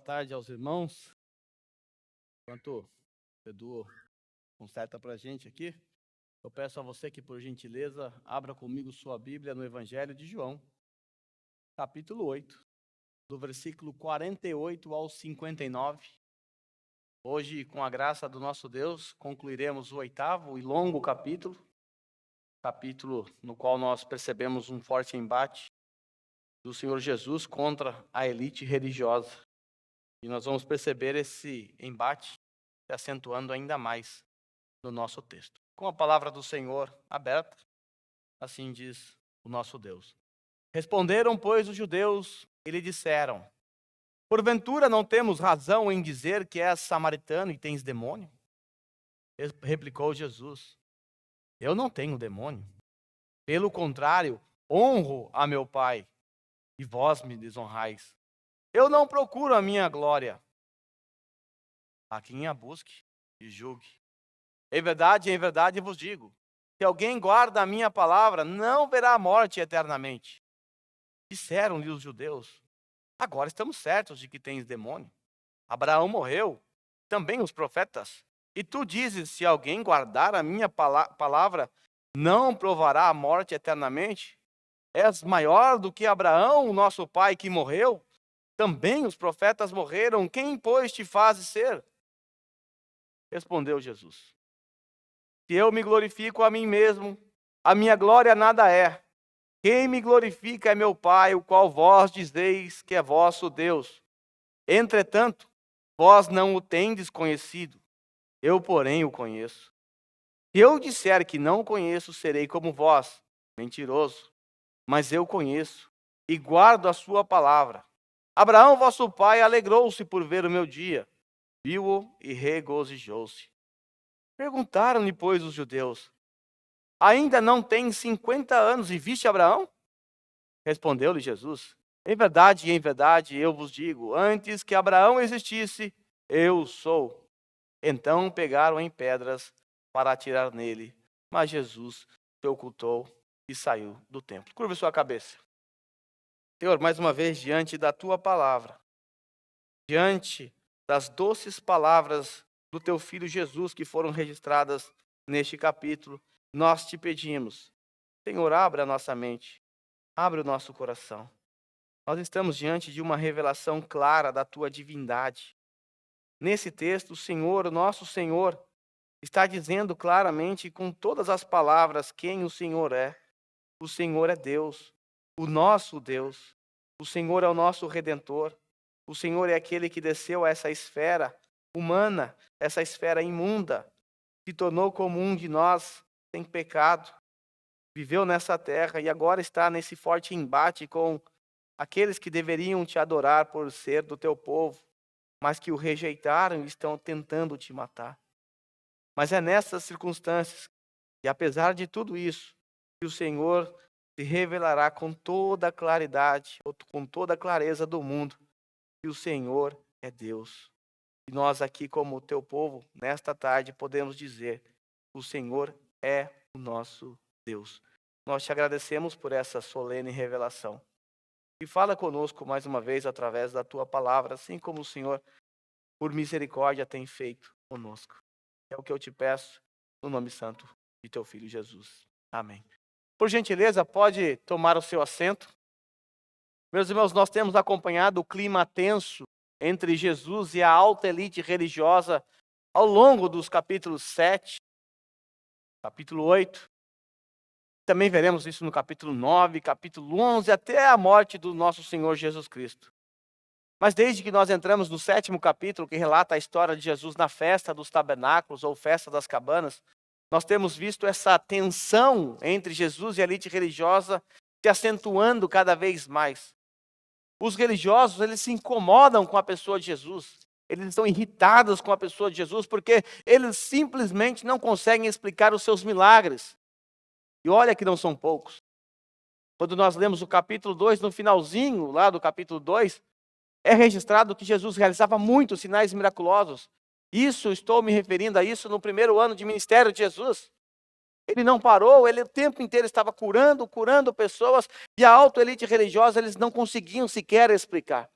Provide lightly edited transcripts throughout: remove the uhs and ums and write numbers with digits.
tarde aos irmãos. Enquanto o Edu conserta para a gente aqui, eu peço a você que, por gentileza, abra comigo sua Bíblia no Evangelho de João, capítulo 8, do versículo 48 ao 59. Hoje, com a graça do nosso Deus, concluiremos o 8º e longo capítulo no qual nós percebemos um forte embate do Senhor Jesus contra a elite religiosa. E nós vamos perceber esse embate se acentuando ainda mais no nosso texto. Com a palavra do Senhor aberta, assim diz o nosso Deus. Responderam, pois, os judeus e lhe disseram: porventura não temos razão em dizer que és samaritano e tens demônio? Replicou Jesus: eu não tenho demônio. Pelo contrário, honro a meu Pai, e vós me desonrais. Eu não procuro a minha glória. A quem a busque e julgue. Em verdade vos digo, se alguém guarda a minha palavra, não verá a morte eternamente. Disseram-lhe os judeus: agora estamos certos de que tens demônio. Abraão morreu, também os profetas. E tu dizes, se alguém guardar a minha palavra, não provará a morte eternamente? És maior do que Abraão, nosso pai, que morreu? Também os profetas morreram. Quem, pois, te fazes ser? Respondeu Jesus: se eu me glorifico a mim mesmo, a minha glória nada é. Quem me glorifica é meu Pai, o qual vós dizeis que é vosso Deus. Entretanto, vós não o tendes conhecido. Eu, porém, o conheço. Se eu disser que não o conheço, serei como vós, mentiroso. Mas eu conheço e guardo a sua palavra. Abraão, vosso pai, alegrou-se por ver o meu dia. Viu-o e regozijou-se. Perguntaram-lhe, pois, os judeus: ainda não tens 50 anos e viste Abraão? Respondeu-lhe Jesus: em verdade, eu vos digo, antes que Abraão existisse, eu sou. Então pegaram em pedras para atirar nele, mas Jesus se ocultou e saiu do templo. Curva sua cabeça. Senhor, mais uma vez, diante da tua palavra, diante das doces palavras do teu Filho Jesus que foram registradas neste capítulo, nós te pedimos: Senhor, abra a nossa mente, abre o nosso coração. Nós estamos diante de uma revelação clara da tua divindade. Nesse texto, o Senhor, o nosso Senhor, está dizendo claramente, com todas as palavras, quem o Senhor é. O Senhor é Deus, o nosso Deus. O Senhor é o nosso Redentor. O Senhor é aquele que desceu a essa esfera humana, essa esfera imunda, se tornou como um de nós, sem pecado, viveu nessa terra e agora está nesse forte embate com aqueles que deveriam te adorar por ser do teu povo, mas que o rejeitaram e estão tentando te matar. Mas é nessas circunstâncias, e apesar de tudo isso, que o Senhor se revelará com toda a claridade, ou com toda a clareza do mundo, que o Senhor é Deus. E nós aqui, como teu povo, nesta tarde, podemos dizer: o Senhor é o nosso Deus. Nós te agradecemos por essa solene revelação. E fala conosco mais uma vez através da tua palavra, assim como o Senhor, por misericórdia, tem feito conosco. É o que eu te peço, no nome santo de teu Filho Jesus. Amém. Por gentileza, pode tomar o seu assento. Meus irmãos, nós temos acompanhado o clima tenso entre Jesus e a alta elite religiosa ao longo dos capítulos 7, capítulo 8. Também veremos isso no capítulo 9, capítulo 11, até a morte do nosso Senhor Jesus Cristo. Mas desde que nós entramos no 7º capítulo, que relata a história de Jesus na festa dos tabernáculos ou festa das cabanas, nós temos visto essa tensão entre Jesus e a elite religiosa se acentuando cada vez mais. Os religiosos, eles se incomodam com a pessoa de Jesus. Eles estão irritados com a pessoa de Jesus porque eles simplesmente não conseguem explicar os seus milagres. E olha que não são poucos. Quando nós lemos o capítulo 2, no finalzinho lá do capítulo 2, é registrado que Jesus realizava muitos sinais miraculosos. Estou me referindo a isso no primeiro ano de ministério de Jesus. Ele não parou, ele o tempo inteiro estava curando pessoas, e a alta elite religiosa eles não conseguiam sequer explicar.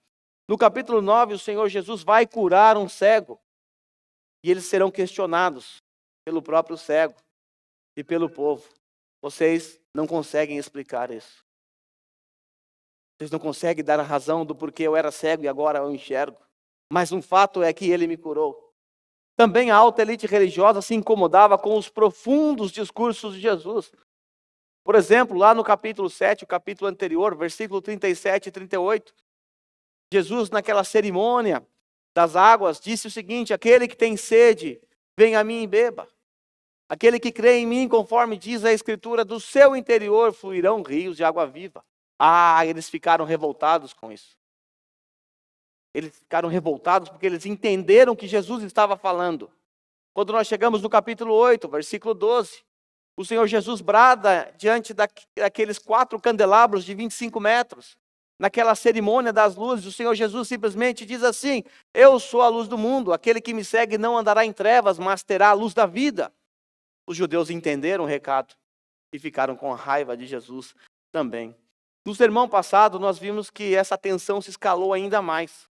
No capítulo 9, o Senhor Jesus vai curar um cego. E eles serão questionados pelo próprio cego e pelo povo. Vocês não conseguem explicar isso. Vocês não conseguem dar a razão do porquê eu era cego e agora eu enxergo. Mas um fato é que ele me curou. Também a alta elite religiosa se incomodava com os profundos discursos de Jesus. Por exemplo, lá no capítulo 7, o capítulo anterior, versículo 37 e 38, Jesus, naquela cerimônia das águas, disse o seguinte: aquele que tem sede, venha a mim e beba. Aquele que crê em mim, conforme diz a Escritura, do seu interior fluirão rios de água viva. Eles ficaram revoltados com isso. Eles ficaram revoltados porque eles entenderam o que Jesus estava falando. Quando nós chegamos no capítulo 8, versículo 12, o Senhor Jesus brada diante daqueles 4 candelabros de 25 metros. Naquela cerimônia das luzes, o Senhor Jesus simplesmente diz assim: eu sou a luz do mundo, aquele que me segue não andará em trevas, mas terá a luz da vida. Os judeus entenderam o recado e ficaram com raiva de Jesus também. No sermão passado, nós vimos que essa tensão se escalou ainda mais.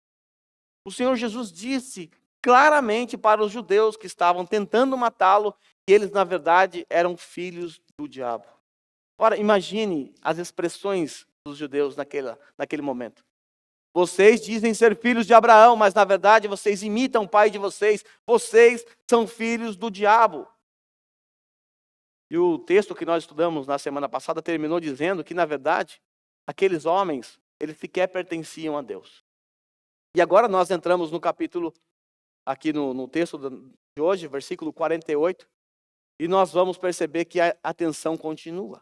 O Senhor Jesus disse claramente para os judeus que estavam tentando matá-lo que eles, na verdade, eram filhos do diabo. Ora, imagine as expressões dos judeus naquele momento. Vocês dizem ser filhos de Abraão, mas na verdade vocês imitam o pai de vocês. Vocês são filhos do diabo. E o texto que nós estudamos na semana passada terminou dizendo que, na verdade, aqueles homens, eles sequer pertenciam a Deus. E agora nós entramos no capítulo, aqui no texto de hoje, versículo 48, e nós vamos perceber que a tensão continua.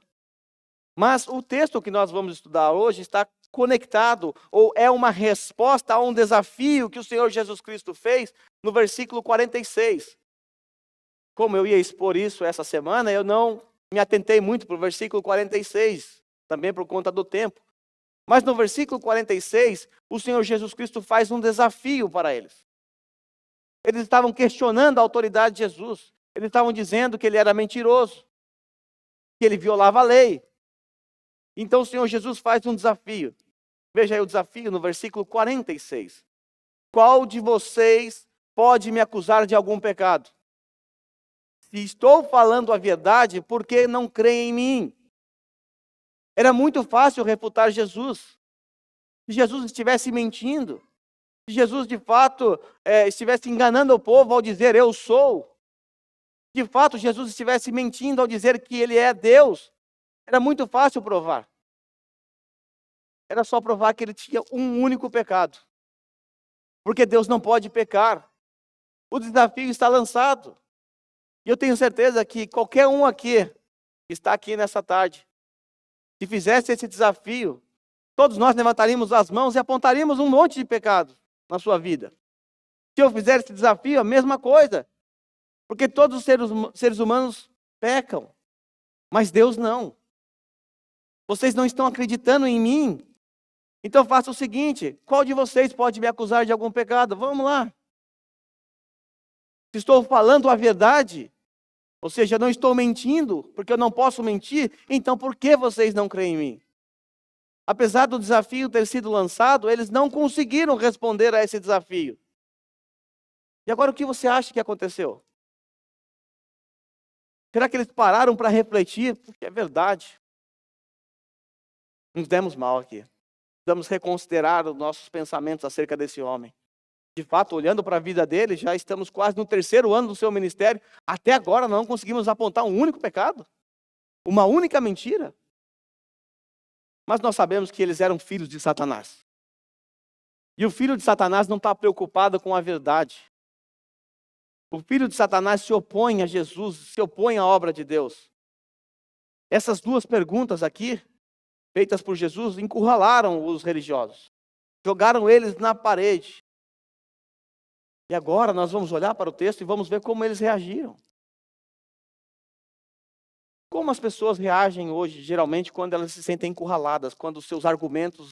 Mas o texto que nós vamos estudar hoje está conectado, ou é uma resposta a um desafio que o Senhor Jesus Cristo fez no versículo 46. Como eu ia expor isso essa semana, eu não me atentei muito para o versículo 46, também por conta do tempo. Mas no versículo 46, o Senhor Jesus Cristo faz um desafio para eles. Eles estavam questionando a autoridade de Jesus. Eles estavam dizendo que ele era mentiroso, que ele violava a lei. Então o Senhor Jesus faz um desafio. Veja aí o desafio no versículo 46. Qual de vocês pode me acusar de algum pecado? Se estou falando a verdade, por que não creem em mim? Era muito fácil refutar Jesus. Se Jesus estivesse mentindo, se Jesus de fato estivesse enganando o povo ao dizer eu sou, de fato Jesus estivesse mentindo ao dizer que ele é Deus, era muito fácil provar. Era só provar que ele tinha um único pecado. Porque Deus não pode pecar. O desafio está lançado. E eu tenho certeza que qualquer um aqui, que está aqui nessa tarde, se fizesse esse desafio, todos nós levantaríamos as mãos e apontaríamos um monte de pecado na sua vida. Se eu fizer esse desafio, a mesma coisa. Porque todos os seres humanos pecam, mas Deus não. Vocês não estão acreditando em mim? Então faça o seguinte: qual de vocês pode me acusar de algum pecado? Vamos lá. Se estou falando a verdade, ou seja, não estou mentindo, porque eu não posso mentir, então por que vocês não creem em mim? Apesar do desafio ter sido lançado, eles não conseguiram responder a esse desafio. E agora o que você acha que aconteceu? Será que eles pararam para refletir? Porque é verdade. Nos demos mal aqui. Precisamos reconsiderar os nossos pensamentos acerca desse homem. De fato, olhando para a vida dele, já estamos quase no 3º ano do seu ministério. Até agora não conseguimos apontar um único pecado. Uma única mentira. Mas nós sabemos que eles eram filhos de Satanás. E o filho de Satanás não está preocupado com a verdade. O filho de Satanás se opõe a Jesus, se opõe à obra de Deus. Essas duas perguntas aqui, feitas por Jesus, encurralaram os religiosos. Jogaram eles na parede. E agora nós vamos olhar para o texto e vamos ver como eles reagiram. Como as pessoas reagem hoje, geralmente, quando elas se sentem encurraladas, quando os seus argumentos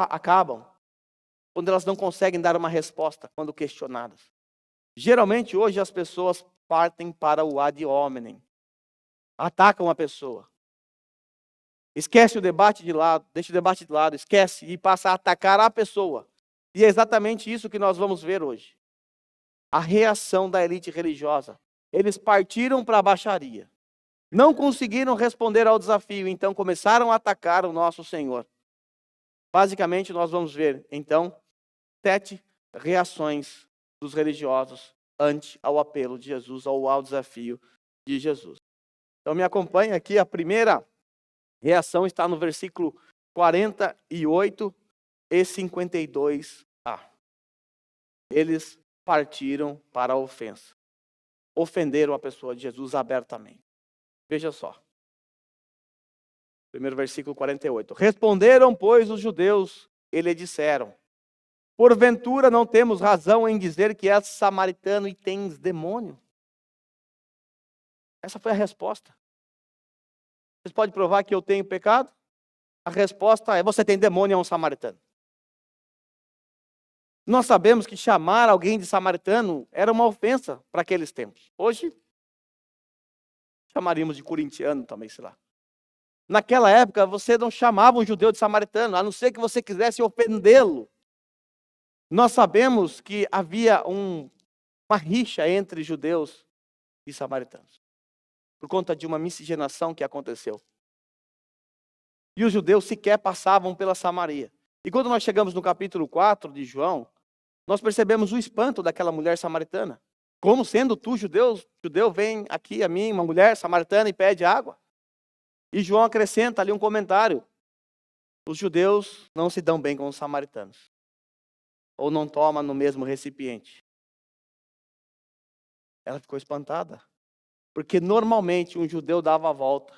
acabam, quando elas não conseguem dar uma resposta, quando questionadas. Geralmente, hoje, as pessoas partem para o ad hominem. Atacam a pessoa. Esquece o debate de lado, deixa o debate de lado, esquece e passa a atacar a pessoa. E é exatamente isso que nós vamos ver hoje. A reação da elite religiosa. Eles partiram para a baixaria. Não conseguiram responder ao desafio, então começaram a atacar o nosso Senhor. Basicamente, nós vamos ver, então, 7 reações dos religiosos ante ao apelo de Jesus, ou ao desafio de Jesus. Então, me acompanhe aqui, a primeira reação está no versículo 48 e 52a. Eles partiram para a ofensa. Ofenderam a pessoa de Jesus abertamente. Veja só. Primeiro versículo 48. Responderam, pois, os judeus, e lhe disseram: porventura não temos razão em dizer que és samaritano e tens demônio? Essa foi a resposta. Vocês podem provar que eu tenho pecado? A resposta é: você tem demônio e é um samaritano. Nós sabemos que chamar alguém de samaritano era uma ofensa para aqueles tempos. Hoje, chamaríamos de corintiano também, sei lá. Naquela época, você não chamava um judeu de samaritano, a não ser que você quisesse ofendê-lo. Nós sabemos que havia uma rixa entre judeus e samaritanos, por conta de uma miscigenação que aconteceu. E os judeus sequer passavam pela Samaria. E quando nós chegamos no capítulo 4 de João, nós percebemos o espanto daquela mulher samaritana. Como sendo tu, judeu, vem aqui a mim, uma mulher samaritana, e pede água? E João acrescenta ali um comentário: os judeus não se dão bem com os samaritanos, ou não tomam no mesmo recipiente. Ela ficou espantada, porque normalmente um judeu dava a volta,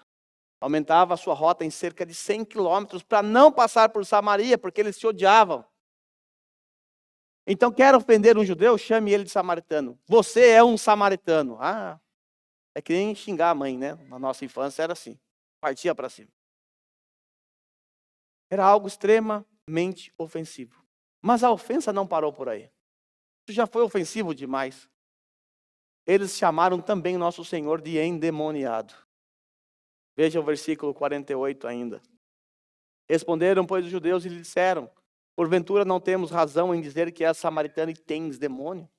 aumentava a sua rota em cerca de 100 quilômetros para não passar por Samaria, porque eles se odiavam. Então, quer ofender um judeu? Chame ele de samaritano. Você é um samaritano. Ah, é que nem xingar a mãe, né? Na nossa infância era assim, partia para cima. Era algo extremamente ofensivo. Mas a ofensa não parou por aí. Isso já foi ofensivo demais. Eles chamaram também nosso Senhor de endemoniado. Veja o versículo 48 ainda. Responderam, pois, os judeus e lhe disseram: porventura não temos razão em dizer que és samaritano e tens demônio?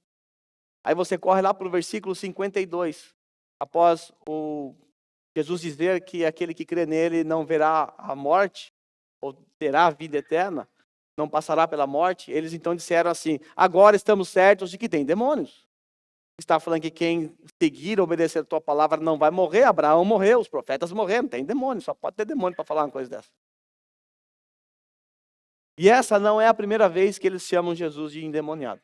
Aí você corre lá para o versículo 52. Após Jesus dizer que aquele que crê nele não verá a morte, ou terá a vida eterna, não passará pela morte, eles então disseram assim: agora estamos certos de que tem demônios. Está falando que quem seguir, obedecer a tua palavra não vai morrer. Abraão morreu, os profetas morreram, tem demônio, só pode ter demônio para falar uma coisa dessa. E essa não é a primeira vez que eles chamam Jesus de endemoniado.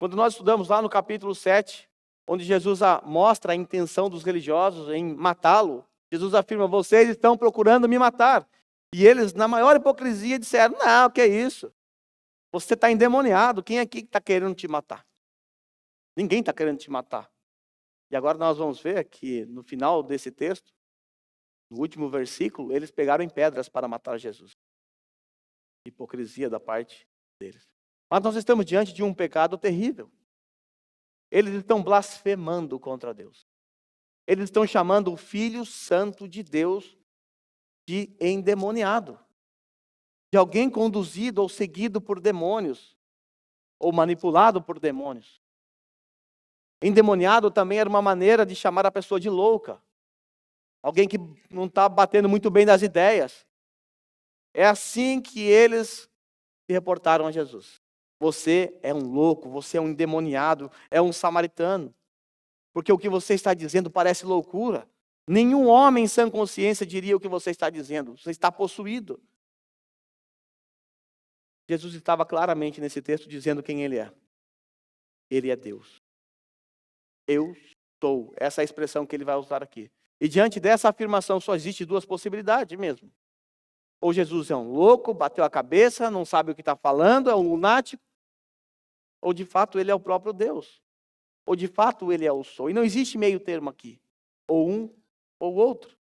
Quando nós estudamos lá no capítulo 7, onde Jesus mostra a intenção dos religiosos em matá-lo, Jesus afirma: vocês estão procurando me matar. E eles, na maior hipocrisia, disseram: não, o que é isso? Você está endemoniado, quem aqui está querendo te matar? Ninguém está querendo te matar. E agora nós vamos ver que no final desse texto, no último versículo, eles pegaram em pedras para matar Jesus. Hipocrisia da parte deles. Mas nós estamos diante de um pecado terrível. Eles estão blasfemando contra Deus. Eles estão chamando o Filho Santo de Deus de endemoniado. De alguém conduzido ou seguido por demônios. Ou manipulado por demônios. Endemoniado também era uma maneira de chamar a pessoa de louca. Alguém que não está batendo muito bem das ideias. É assim que eles se reportaram a Jesus. Você é um louco, você é um endemoniado, é um samaritano. Porque o que você está dizendo parece loucura. Nenhum homem em sã consciência diria o que você está dizendo. Você está possuído. Jesus estava claramente nesse texto dizendo quem ele é. Ele é Deus. Eu sou. Essa é a expressão que ele vai usar aqui. E diante dessa afirmação só existe duas possibilidades mesmo. Ou Jesus é um louco, bateu a cabeça, não sabe o que está falando, é um lunático. Ou de fato ele é o próprio Deus. Ou de fato ele é o sou. E não existe meio termo aqui. Ou um ou outro.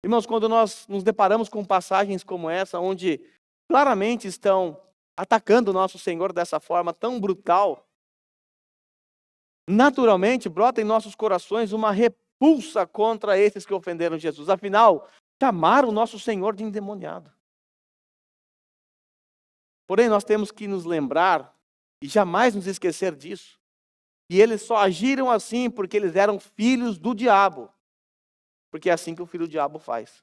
Irmãos, quando nós nos deparamos com passagens como essa, onde claramente estão atacando o nosso Senhor dessa forma tão brutal, naturalmente brota em nossos corações uma repulsa contra esses que ofenderam Jesus. Afinal, chamaram o nosso Senhor de endemoniado. Porém, nós temos que nos lembrar e jamais nos esquecer disso. E eles só agiram assim porque eles eram filhos do diabo. Porque é assim que o filho do diabo faz.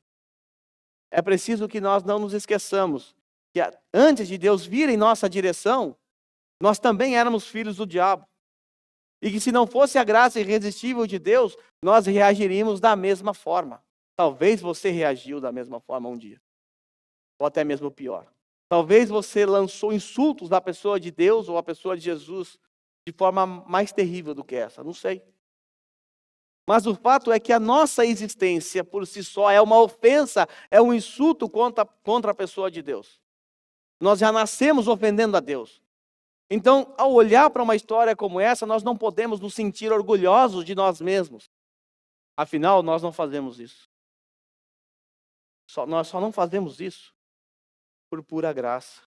É preciso que nós não nos esqueçamos que antes de Deus vir em nossa direção, nós também éramos filhos do diabo. E que se não fosse a graça irresistível de Deus, nós reagiríamos da mesma forma. Talvez você reagiu da mesma forma um dia. Ou até mesmo pior. Talvez você lançou insultos à pessoa de Deus ou à pessoa de Jesus de forma mais terrível do que essa. Não sei. Mas o fato é que a nossa existência por si só é uma ofensa, é um insulto contra a pessoa de Deus. Nós já nascemos ofendendo a Deus. Então, ao olhar para uma história como essa, nós não podemos nos sentir orgulhosos de nós mesmos. Afinal, nós não fazemos isso. Nós só não fazemos isso por pura graça.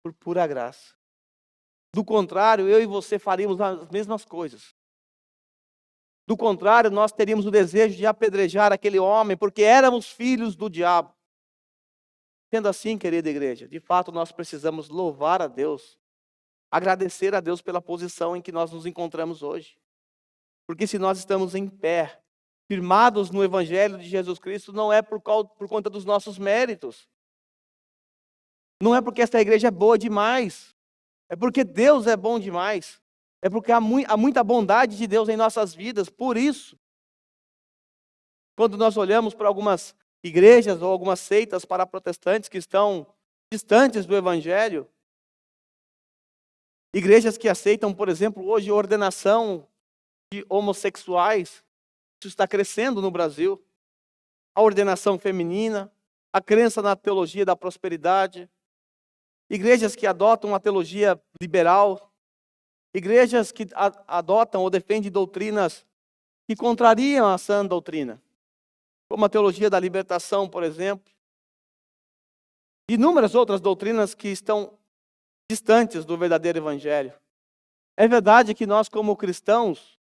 Por pura graça. Do contrário, eu e você faríamos as mesmas coisas. Do contrário, nós teríamos o desejo de apedrejar aquele homem, porque éramos filhos do diabo. Sendo assim, querida igreja, de fato nós precisamos louvar a Deus, agradecer a Deus pela posição em que nós nos encontramos hoje. Porque se nós estamos em pé, firmados no Evangelho de Jesus Cristo, não é por conta dos nossos méritos. Não é porque essa igreja é boa demais. É porque Deus é bom demais. É porque há muita bondade de Deus em nossas vidas. Por isso, quando nós olhamos para algumas igrejas ou algumas seitas paraprotestantes que estão distantes do Evangelho, igrejas que aceitam, por exemplo, hoje ordenação de homossexuais, isso está crescendo no Brasil, a ordenação feminina, a crença na teologia da prosperidade, igrejas que adotam a teologia liberal, igrejas que adotam ou defendem doutrinas que contrariam a sã doutrina, como a teologia da libertação, por exemplo, e inúmeras outras doutrinas que estão distantes do verdadeiro evangelho. É verdade que nós, como cristãos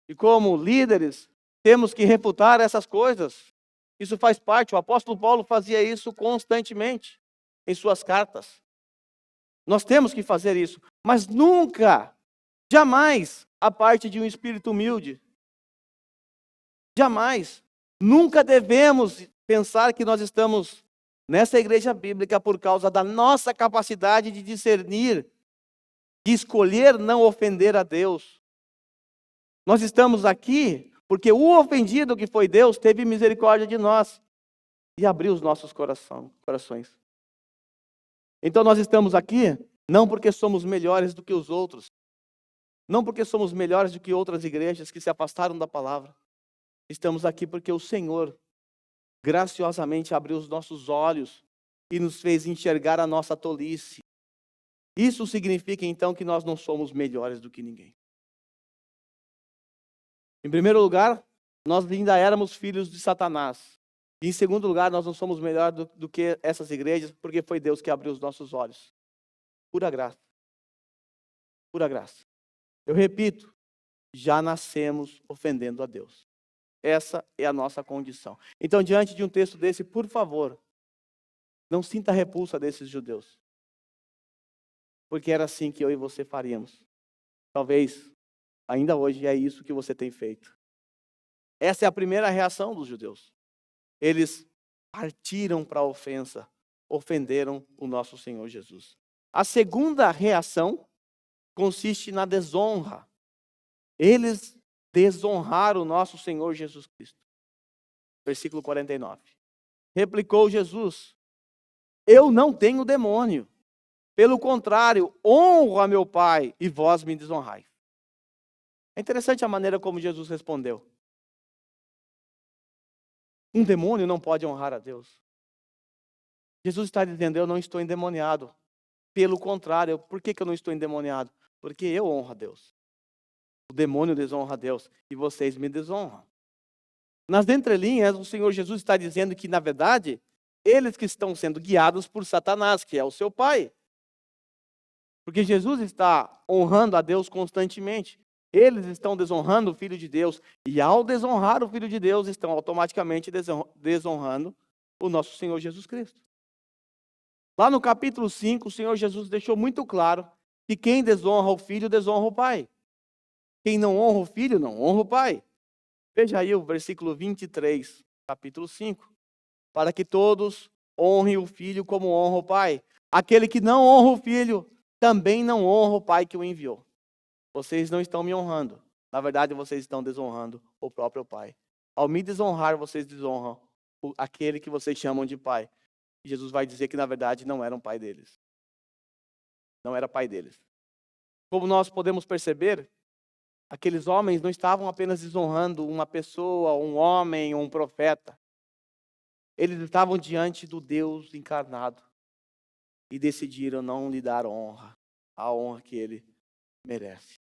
e como líderes, temos que refutar essas coisas. Isso faz parte, o apóstolo Paulo fazia isso constantemente em suas cartas. Nós temos que fazer isso, mas nunca, jamais, a parte de um espírito humilde. Jamais. Nunca devemos pensar que nós estamos nessa igreja bíblica por causa da nossa capacidade de discernir, de escolher não ofender a Deus. Nós estamos aqui porque o ofendido que foi Deus teve misericórdia de nós e abriu os nossos corações. Então nós estamos aqui não porque somos melhores do que os outros, não porque somos melhores do que outras igrejas que se afastaram da palavra. Estamos aqui porque o Senhor graciosamente abriu os nossos olhos e nos fez enxergar a nossa tolice. Isso significa então que nós não somos melhores do que ninguém. Em primeiro lugar, nós ainda éramos filhos de Satanás. E em segundo lugar, nós não somos melhores do que essas igrejas, porque foi Deus que abriu os nossos olhos. Pura graça. Pura graça. Eu repito, já nascemos ofendendo a Deus. Essa é a nossa condição. Então, diante de um texto desse, por favor, não sinta a repulsa desses judeus. Porque era assim que eu e você faríamos. Talvez, ainda hoje, é isso que você tem feito. Essa é a primeira reação dos judeus. Eles partiram para a ofensa, ofenderam o nosso Senhor Jesus. A segunda reação consiste na desonra. Eles desonraram o nosso Senhor Jesus Cristo. Versículo 49. Replicou Jesus: eu não tenho demônio. Pelo contrário, honro a meu Pai e vós me desonrais. É interessante a maneira como Jesus respondeu. Um demônio não pode honrar a Deus. Jesus está dizendo, eu não estou endemoniado. Pelo contrário, por que eu não estou endemoniado? Porque eu honro a Deus. O demônio desonra a Deus e vocês me desonram. Nas entrelinhas, o Senhor Jesus está dizendo que, na verdade, eles que estão sendo guiados por Satanás, que é o seu pai. Porque Jesus está honrando a Deus constantemente. Eles estão desonrando o Filho de Deus. E ao desonrar o Filho de Deus, estão automaticamente desonrando o nosso Senhor Jesus Cristo. Lá no capítulo 5, o Senhor Jesus deixou muito claro que quem desonra o filho, desonra o pai. Quem não honra o filho, não honra o pai. Veja aí o versículo 23, capítulo 5. Para que todos honrem o filho como honra o pai. Aquele que não honra o filho, também não honra o pai que o enviou. Vocês não estão me honrando. Na verdade, vocês estão desonrando o próprio pai. Ao me desonrar, vocês desonram aquele que vocês chamam de pai. E Jesus vai dizer que, na verdade, não era um pai deles. Não era pai deles. Como nós podemos perceber, aqueles homens não estavam apenas desonrando uma pessoa, um homem, um profeta. Eles estavam diante do Deus encarnado e decidiram não lhe dar honra, a honra que ele merece.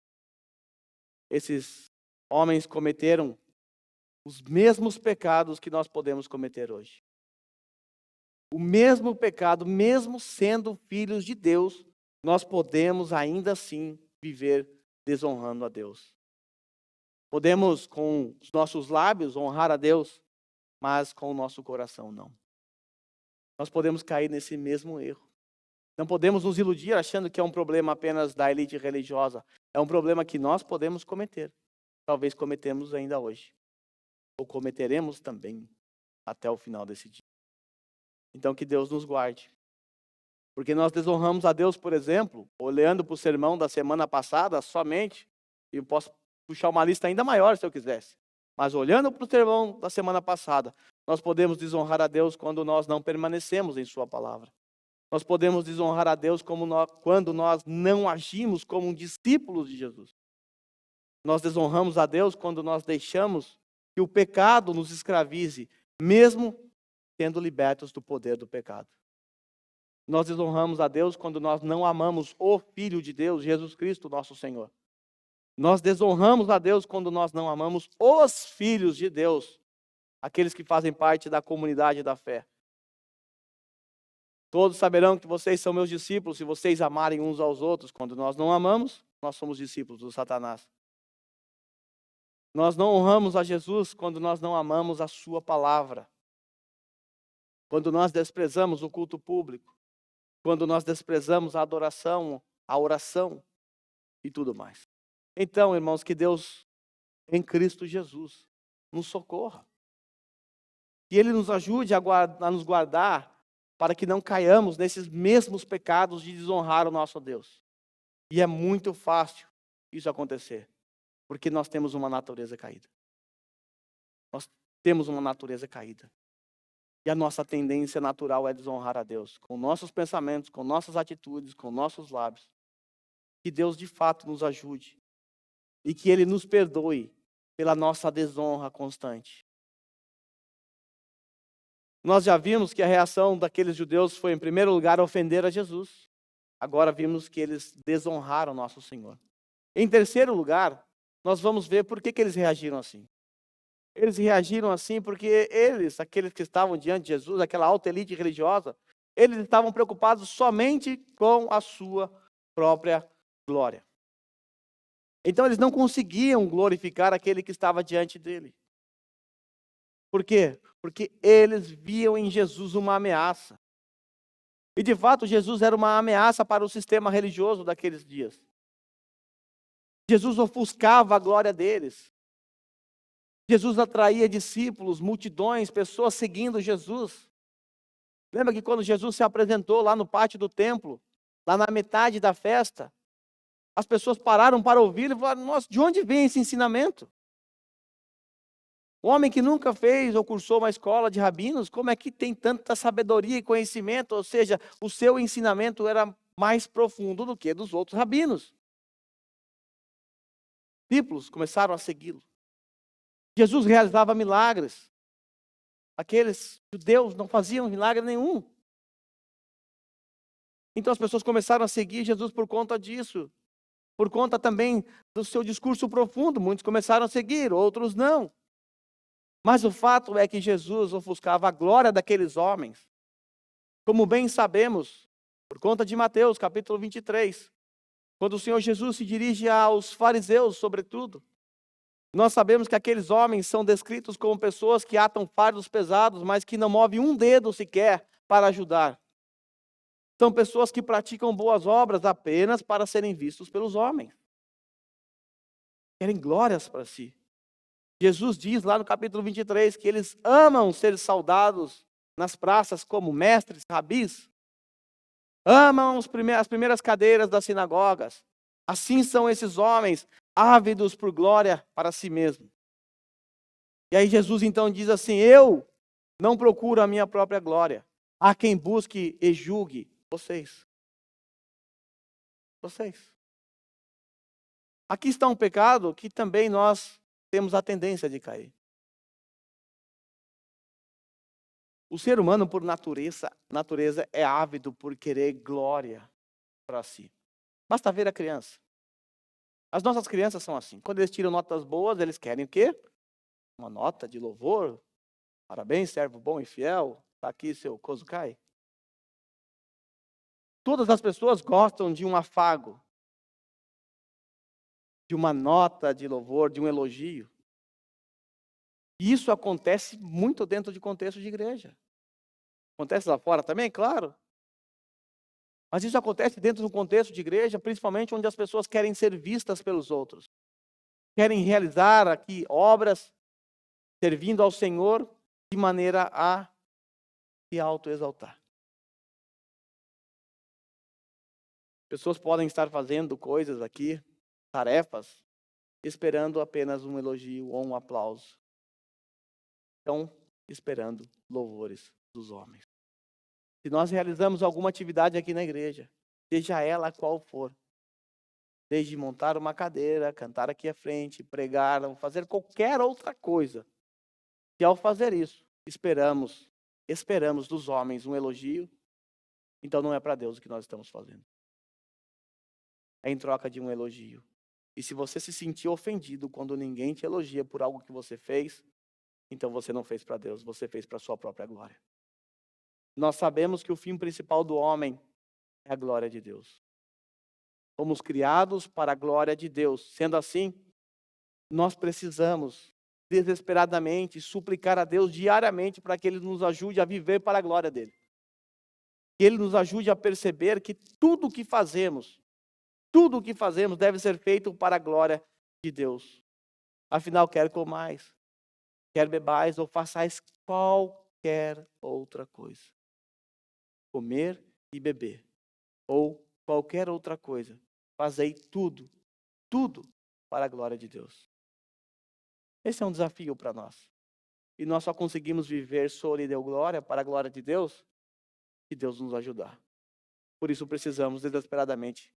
Esses homens cometeram os mesmos pecados que nós podemos cometer hoje. O mesmo pecado, mesmo sendo filhos de Deus, nós podemos ainda assim viver desonrando a Deus. Podemos com os nossos lábios honrar a Deus, mas com o nosso coração não. Nós podemos cair nesse mesmo erro. Não podemos nos iludir achando que é um problema apenas da elite religiosa. É um problema que nós podemos cometer. Talvez cometemos ainda hoje. Ou cometeremos também até o final desse dia. Então que Deus nos guarde. Porque nós desonramos a Deus, por exemplo, olhando para o sermão da semana passada somente, e eu posso puxar uma lista ainda maior se eu quisesse. Mas olhando para o sermão da semana passada, nós podemos desonrar a Deus quando nós não permanecemos em sua palavra. Nós podemos desonrar a Deus quando nós não agimos como discípulos de Jesus. Nós desonramos a Deus quando nós deixamos que o pecado nos escravize, mesmo sendo libertos do poder do pecado. Nós desonramos a Deus quando nós não amamos o Filho de Deus, Jesus Cristo, nosso Senhor. Nós desonramos a Deus quando nós não amamos os filhos de Deus, aqueles que fazem parte da comunidade da fé. Todos saberão que vocês são meus discípulos se vocês amarem uns aos outros. Quando nós não amamos, nós somos discípulos do Satanás. Nós não honramos a Jesus quando nós não amamos a sua palavra. Quando nós desprezamos o culto público. Quando nós desprezamos a adoração, a oração e tudo mais. Então, irmãos, que Deus, em Cristo Jesus, nos socorra. Que Ele nos ajude a nos guardar para que não caiamos nesses mesmos pecados de desonrar o nosso Deus. E é muito fácil isso acontecer, porque nós temos uma natureza caída. Nós temos uma natureza caída. E a nossa tendência natural é desonrar a Deus, com nossos pensamentos, com nossas atitudes, com nossos lábios. Que Deus de fato nos ajude e que Ele nos perdoe pela nossa desonra constante. Nós já vimos que a reação daqueles judeus foi, em primeiro lugar, ofender a Jesus. Agora vimos que eles desonraram nosso Senhor. Em terceiro lugar, nós vamos ver por que eles reagiram assim. Eles reagiram assim porque eles, aqueles que estavam diante de Jesus, aquela alta elite religiosa, eles estavam preocupados somente com a sua própria glória. Então eles não conseguiam glorificar aquele que estava diante dele. Por quê? Porque eles viam em Jesus uma ameaça. E de fato Jesus era uma ameaça para o sistema religioso daqueles dias. Jesus ofuscava a glória deles. Jesus atraía discípulos, multidões, pessoas seguindo Jesus. Lembra que quando Jesus se apresentou lá no pátio do templo, lá na metade da festa, as pessoas pararam para ouvir e falaram: nossa, de onde vem esse ensinamento? Um homem que nunca fez ou cursou uma escola de rabinos, como é que tem tanta sabedoria e conhecimento? Ou seja, o seu ensinamento era mais profundo do que dos outros rabinos. Discípulos começaram a segui-lo. Jesus realizava milagres. Aqueles judeus não faziam milagre nenhum. Então as pessoas começaram a seguir Jesus por conta disso. Por conta também do seu discurso profundo. Muitos começaram a seguir, outros não. Mas o fato é que Jesus ofuscava a glória daqueles homens. Como bem sabemos, por conta de Mateus, capítulo 23. Quando o Senhor Jesus se dirige aos fariseus, sobretudo. Nós sabemos que aqueles homens são descritos como pessoas que atam fardos pesados, mas que não movem um dedo sequer para ajudar. São pessoas que praticam boas obras apenas para serem vistos pelos homens. Querem glórias para si. Jesus diz lá no capítulo 23 que eles amam ser saudados nas praças como mestres, rabis. Amam as primeiras cadeiras das sinagogas. Assim são esses homens, ávidos por glória para si mesmos. E aí Jesus então diz assim: eu não procuro a minha própria glória. Há quem busque e julgue vocês. Vocês. Aqui está um pecado que também nós temos a tendência de cair. O ser humano, por natureza é ávido por querer glória para si. Basta ver a criança. As nossas crianças são assim. Quando eles tiram notas boas, eles querem o quê? Uma nota de louvor. Parabéns, servo bom e fiel. Está aqui seu Kozukai. Todas as pessoas gostam de um afago, de uma nota de louvor, de um elogio. E isso acontece muito dentro de contexto de igreja. Acontece lá fora também, claro. Mas isso acontece dentro do contexto de igreja, principalmente onde as pessoas querem ser vistas pelos outros. Querem realizar aqui obras, servindo ao Senhor de maneira a se autoexaltar. Pessoas podem estar fazendo coisas aqui, tarefas, esperando apenas um elogio ou um aplauso. Estão esperando louvores dos homens. Se nós realizamos alguma atividade aqui na igreja, seja ela qual for, desde montar uma cadeira, cantar aqui à frente, pregar, ou fazer qualquer outra coisa, e ao fazer isso, esperamos dos homens um elogio, então não é para Deus o que nós estamos fazendo. É em troca de um elogio. E se você se sentir ofendido quando ninguém te elogia por algo que você fez, então você não fez para Deus, você fez para a sua própria glória. Nós sabemos que o fim principal do homem é a glória de Deus. Fomos criados para a glória de Deus. Sendo assim, nós precisamos desesperadamente suplicar a Deus diariamente para que Ele nos ajude a viver para a glória dEle. Que Ele nos ajude a perceber que tudo o que fazemos deve ser feito para a glória de Deus. Afinal, quer comais, quer bebais ou façais qualquer outra coisa. Comer e beber, ou qualquer outra coisa. Fazei tudo para a glória de Deus. Esse é um desafio para nós. E nós só conseguimos viver sobre e deu glória para a glória de Deus, se Deus nos ajudar. Por isso precisamos desesperadamente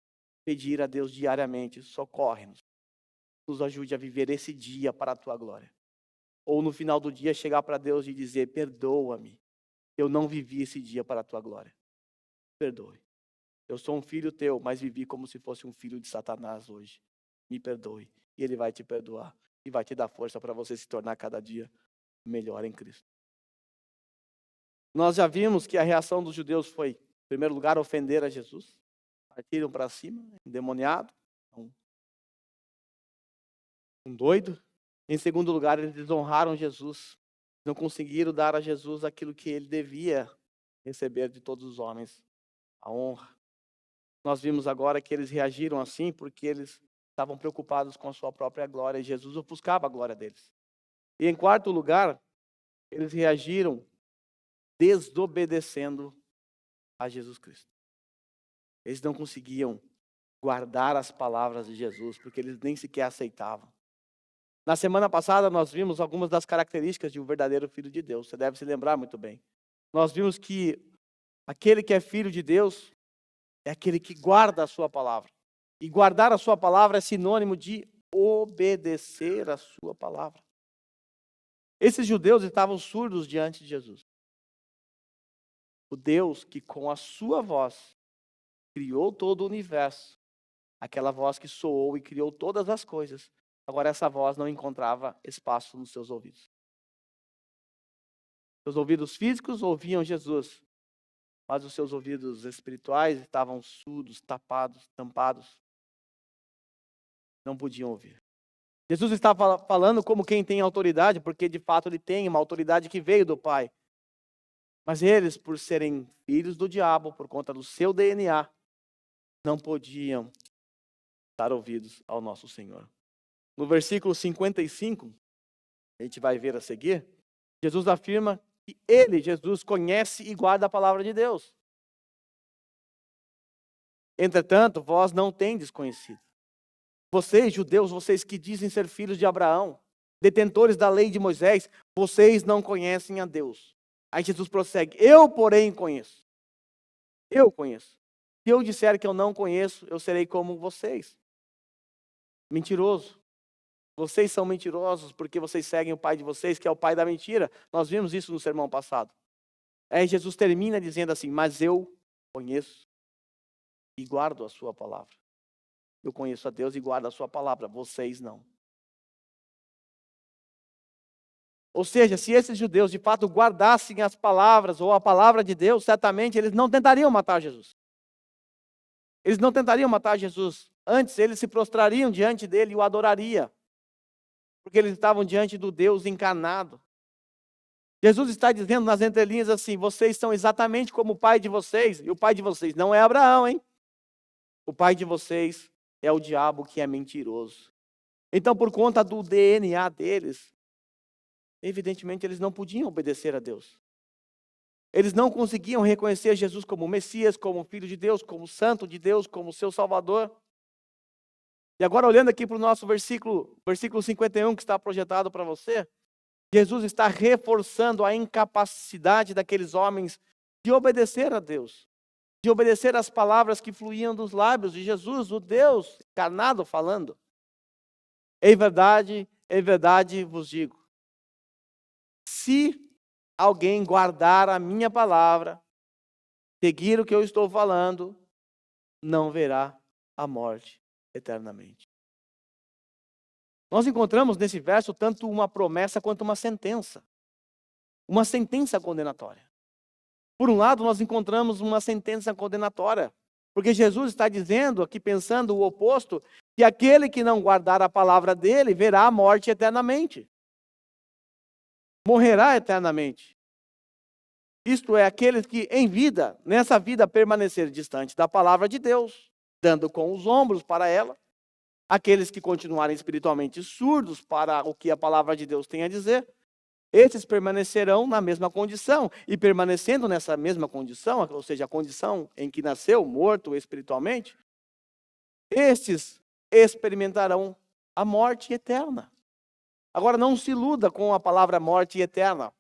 pedir a Deus diariamente: socorre-nos. Nos ajude a viver esse dia para a tua glória. Ou no final do dia chegar para Deus e dizer: perdoa-me, eu não vivi esse dia para a tua glória. Perdoe. Eu sou um filho teu, mas vivi como se fosse um filho de Satanás hoje. Me perdoe. E Ele vai te perdoar. E vai te dar força para você se tornar cada dia melhor em Cristo. Nós já vimos que a reação dos judeus foi, em primeiro lugar, ofender a Jesus. Partiram para cima, endemoniado, um doido. Em segundo lugar, eles desonraram Jesus. Não conseguiram dar a Jesus aquilo que ele devia receber de todos os homens, a honra. Nós vimos agora que eles reagiram assim porque eles estavam preocupados com a sua própria glória e Jesus ofuscava a glória deles. E em quarto lugar, eles reagiram desobedecendo a Jesus Cristo. Eles não conseguiam guardar as palavras de Jesus porque eles nem sequer aceitavam. Na semana passada nós vimos algumas das características de um verdadeiro filho de Deus. Você deve se lembrar muito bem. Nós vimos que aquele que é filho de Deus é aquele que guarda a sua palavra. E guardar a sua palavra é sinônimo de obedecer a sua palavra. Esses judeus estavam surdos diante de Jesus. O Deus que com a sua voz criou todo o universo, aquela voz que soou e criou todas as coisas, agora essa voz não encontrava espaço nos seus ouvidos. Seus ouvidos físicos ouviam Jesus, mas os seus ouvidos espirituais estavam surdos, tampados. Não podiam ouvir. Jesus estava falando como quem tem autoridade, porque de fato ele tem uma autoridade que veio do Pai. Mas eles, por serem filhos do diabo, por conta do seu DNA, não podiam dar ouvidos ao nosso Senhor. No versículo 55, a gente vai ver a seguir, Jesus afirma que ele, Jesus, conhece e guarda a palavra de Deus. Entretanto, vós não tendes conhecido. Vocês, judeus, vocês que dizem ser filhos de Abraão, detentores da lei de Moisés, vocês não conhecem a Deus. Aí Jesus prossegue, eu, porém, conheço. Eu conheço. Se eu disser que eu não conheço, eu serei como vocês. Mentiroso. Vocês são mentirosos porque vocês seguem o pai de vocês, que é o pai da mentira. Nós vimos isso no sermão passado. Aí Jesus termina dizendo assim, mas eu conheço e guardo a sua palavra. Eu conheço a Deus e guardo a sua palavra, vocês não. Ou seja, se esses judeus de fato guardassem as palavras ou a palavra de Deus, certamente eles não tentariam matar Jesus. Eles não tentariam matar Jesus. Antes, eles se prostrariam diante dele e o adorariam. Porque eles estavam diante do Deus encarnado. Jesus está dizendo nas entrelinhas assim, vocês são exatamente como o pai de vocês. E o pai de vocês não é Abraão, hein? O pai de vocês é o diabo que é mentiroso. Então, por conta do DNA deles, evidentemente eles não podiam obedecer a Deus. Eles não conseguiam reconhecer Jesus como Messias, como Filho de Deus, como Santo de Deus, como seu Salvador. E agora olhando aqui para o nosso versículo 51 que está projetado para você, Jesus está reforçando a incapacidade daqueles homens de obedecer a Deus, de obedecer às palavras que fluíam dos lábios de Jesus, o Deus encarnado falando. Em verdade vos digo, se alguém guardar a minha palavra, seguir o que eu estou falando, não verá a morte eternamente. Nós encontramos nesse verso tanto uma promessa quanto uma sentença condenatória. Por um lado, nós encontramos uma sentença condenatória, porque Jesus está dizendo, aqui pensando o oposto, que aquele que não guardar a palavra dele verá a morte eternamente. Morrerá eternamente. Isto é, aqueles que em vida, nessa vida, permanecer distante da palavra de Deus, dando com os ombros para ela. Aqueles que continuarem espiritualmente surdos para o que a palavra de Deus tem a dizer, esses permanecerão na mesma condição. E permanecendo nessa mesma condição, ou seja, a condição em que nasceu, morto espiritualmente, estes experimentarão a morte eterna. Agora, não se iluda com a palavra morte eterna.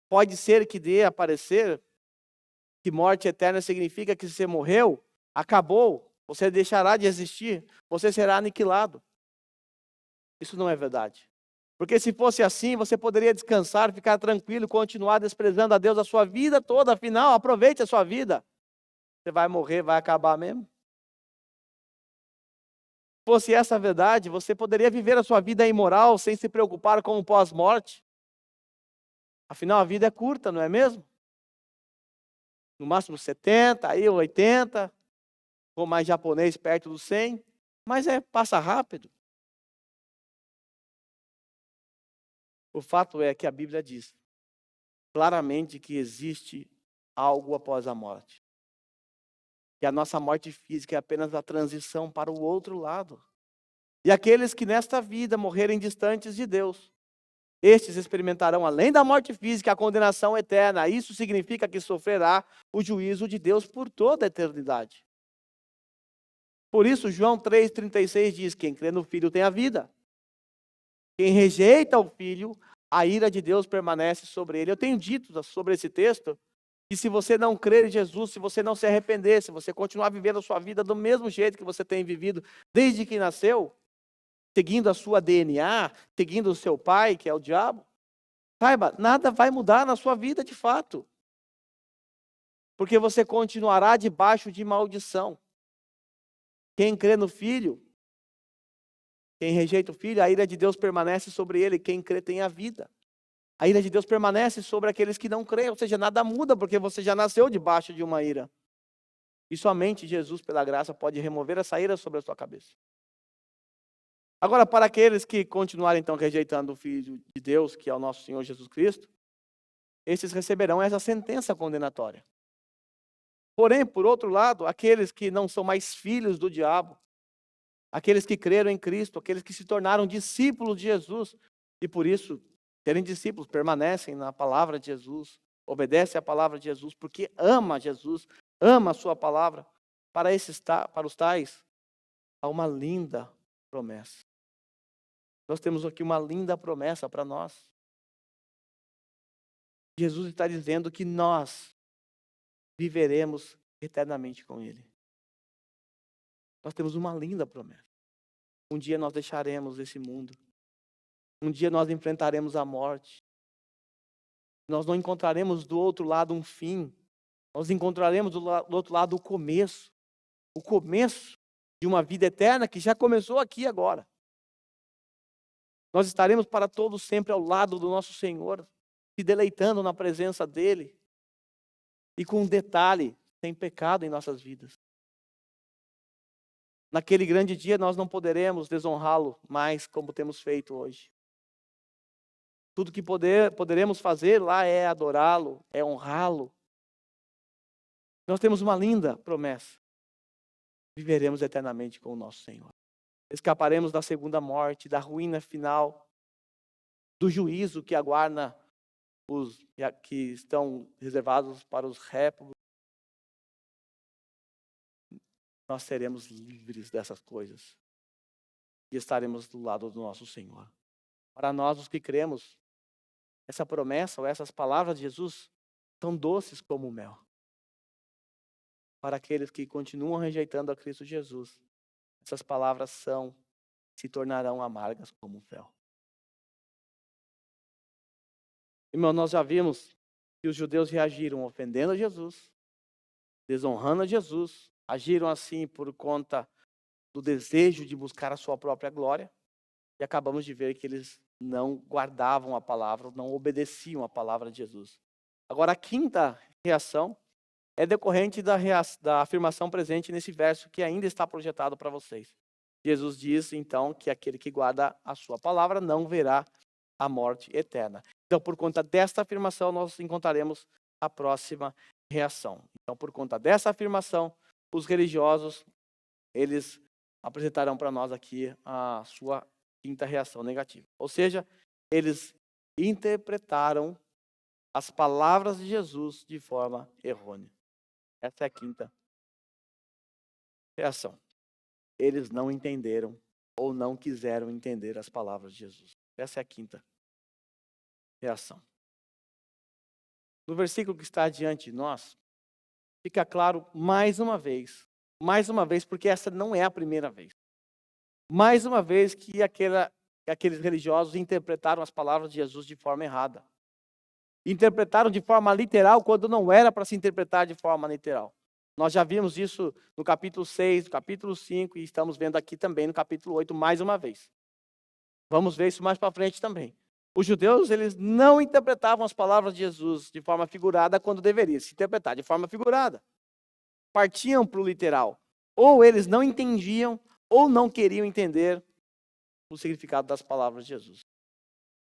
Pode ser que dê a parecer que morte eterna significa que se você morreu, acabou, você deixará de existir, você será aniquilado. Isso não é verdade. Porque se fosse assim, você poderia descansar, ficar tranquilo, continuar desprezando a Deus a sua vida toda. Afinal, aproveite a sua vida. Você vai morrer, vai acabar mesmo. Se fosse essa a verdade, você poderia viver a sua vida imoral sem se preocupar com o pós-morte. Afinal, a vida é curta, não é mesmo? No máximo 70, aí 80, ou mais japonês perto dos 100, mas passa rápido. O fato é que a Bíblia diz claramente que existe algo após a morte. Que a nossa morte física é apenas a transição para o outro lado. E aqueles que nesta vida morrerem distantes de Deus, estes experimentarão, além da morte física, a condenação eterna. Isso significa que sofrerá o juízo de Deus por toda a eternidade. Por isso, João 3,36 diz, quem crê no Filho tem a vida. Quem rejeita o Filho, a ira de Deus permanece sobre ele. Eu tenho dito sobre esse texto, que se você não crer em Jesus, se você não se arrepender, se você continuar vivendo a sua vida do mesmo jeito que você tem vivido desde que nasceu, seguindo a sua DNA, seguindo o seu pai, que é o diabo, saiba, nada vai mudar na sua vida de fato. Porque você continuará debaixo de maldição. Quem crê no Filho, quem rejeita o Filho, a ira de Deus permanece sobre ele. Quem crê tem a vida. A ira de Deus permanece sobre aqueles que não creem. Ou seja, nada muda porque você já nasceu debaixo de uma ira. E somente Jesus, pela graça, pode remover essa ira sobre a sua cabeça. Agora, para aqueles que continuarem então rejeitando o Filho de Deus, que é o nosso Senhor Jesus Cristo, esses receberão essa sentença condenatória. Porém, por outro lado, aqueles que não são mais filhos do diabo, aqueles que creram em Cristo, aqueles que se tornaram discípulos de Jesus, e por isso, serem discípulos, permanecem na palavra de Jesus, obedecem à palavra de Jesus, porque ama Jesus, ama a sua palavra, para os tais, há uma linda promessa. Nós temos aqui uma linda promessa para nós. Jesus está dizendo que nós viveremos eternamente com Ele. Nós temos uma linda promessa. Um dia nós deixaremos esse mundo. Um dia nós enfrentaremos a morte. Nós não encontraremos do outro lado um fim. Nós encontraremos do outro lado o começo. O começo de uma vida eterna que já começou aqui agora. Nós estaremos para todos sempre ao lado do nosso Senhor, se deleitando na presença dEle. E com um detalhe, sem pecado em nossas vidas. Naquele grande dia nós não poderemos desonrá-lo mais como temos feito hoje. Tudo que poderemos fazer lá é adorá-lo, é honrá-lo. Nós temos uma linda promessa. Viveremos eternamente com o nosso Senhor. Escaparemos da segunda morte, da ruína final, do juízo que aguarda os que estão reservados para os réprobos. Nós seremos livres dessas coisas e estaremos do lado do nosso Senhor. Para nós, os que cremos, essa promessa ou essas palavras de Jesus são doces como o mel. Para aqueles que continuam rejeitando a Cristo Jesus, essas palavras se tornarão amargas como o fel. Irmão, nós já vimos que os judeus reagiram ofendendo a Jesus, desonrando a Jesus, agiram assim por conta do desejo de buscar a sua própria glória, e acabamos de ver que eles não guardavam a palavra, não obedeciam a palavra de Jesus. Agora, a quinta reação é decorrente da afirmação presente nesse verso que ainda está projetado para vocês. Jesus diz, então, que aquele que guarda a sua palavra não verá a morte eterna. Então, por conta desta afirmação, nós encontraremos a próxima reação. Então, por conta dessa afirmação, os religiosos, eles apresentarão para nós aqui a sua quinta reação negativa. Ou seja, eles interpretaram as palavras de Jesus de forma errônea. Essa é a quinta reação. Eles não entenderam ou não quiseram entender as palavras de Jesus. Essa é a quinta reação. No versículo que está diante de nós, fica claro mais uma vez, porque essa não é a primeira vez. Mais uma vez que aqueles religiosos interpretaram as palavras de Jesus de forma errada. Interpretaram de forma literal quando não era para se interpretar de forma literal. Nós já vimos isso no capítulo 6, no capítulo 5 e estamos vendo aqui também no capítulo 8 mais uma vez. Vamos ver isso mais para frente também. Os judeus, eles não interpretavam as palavras de Jesus de forma figurada quando deveria se interpretar de forma figurada. Partiam para o literal. Ou eles não entendiam ou não queriam entender o significado das palavras de Jesus.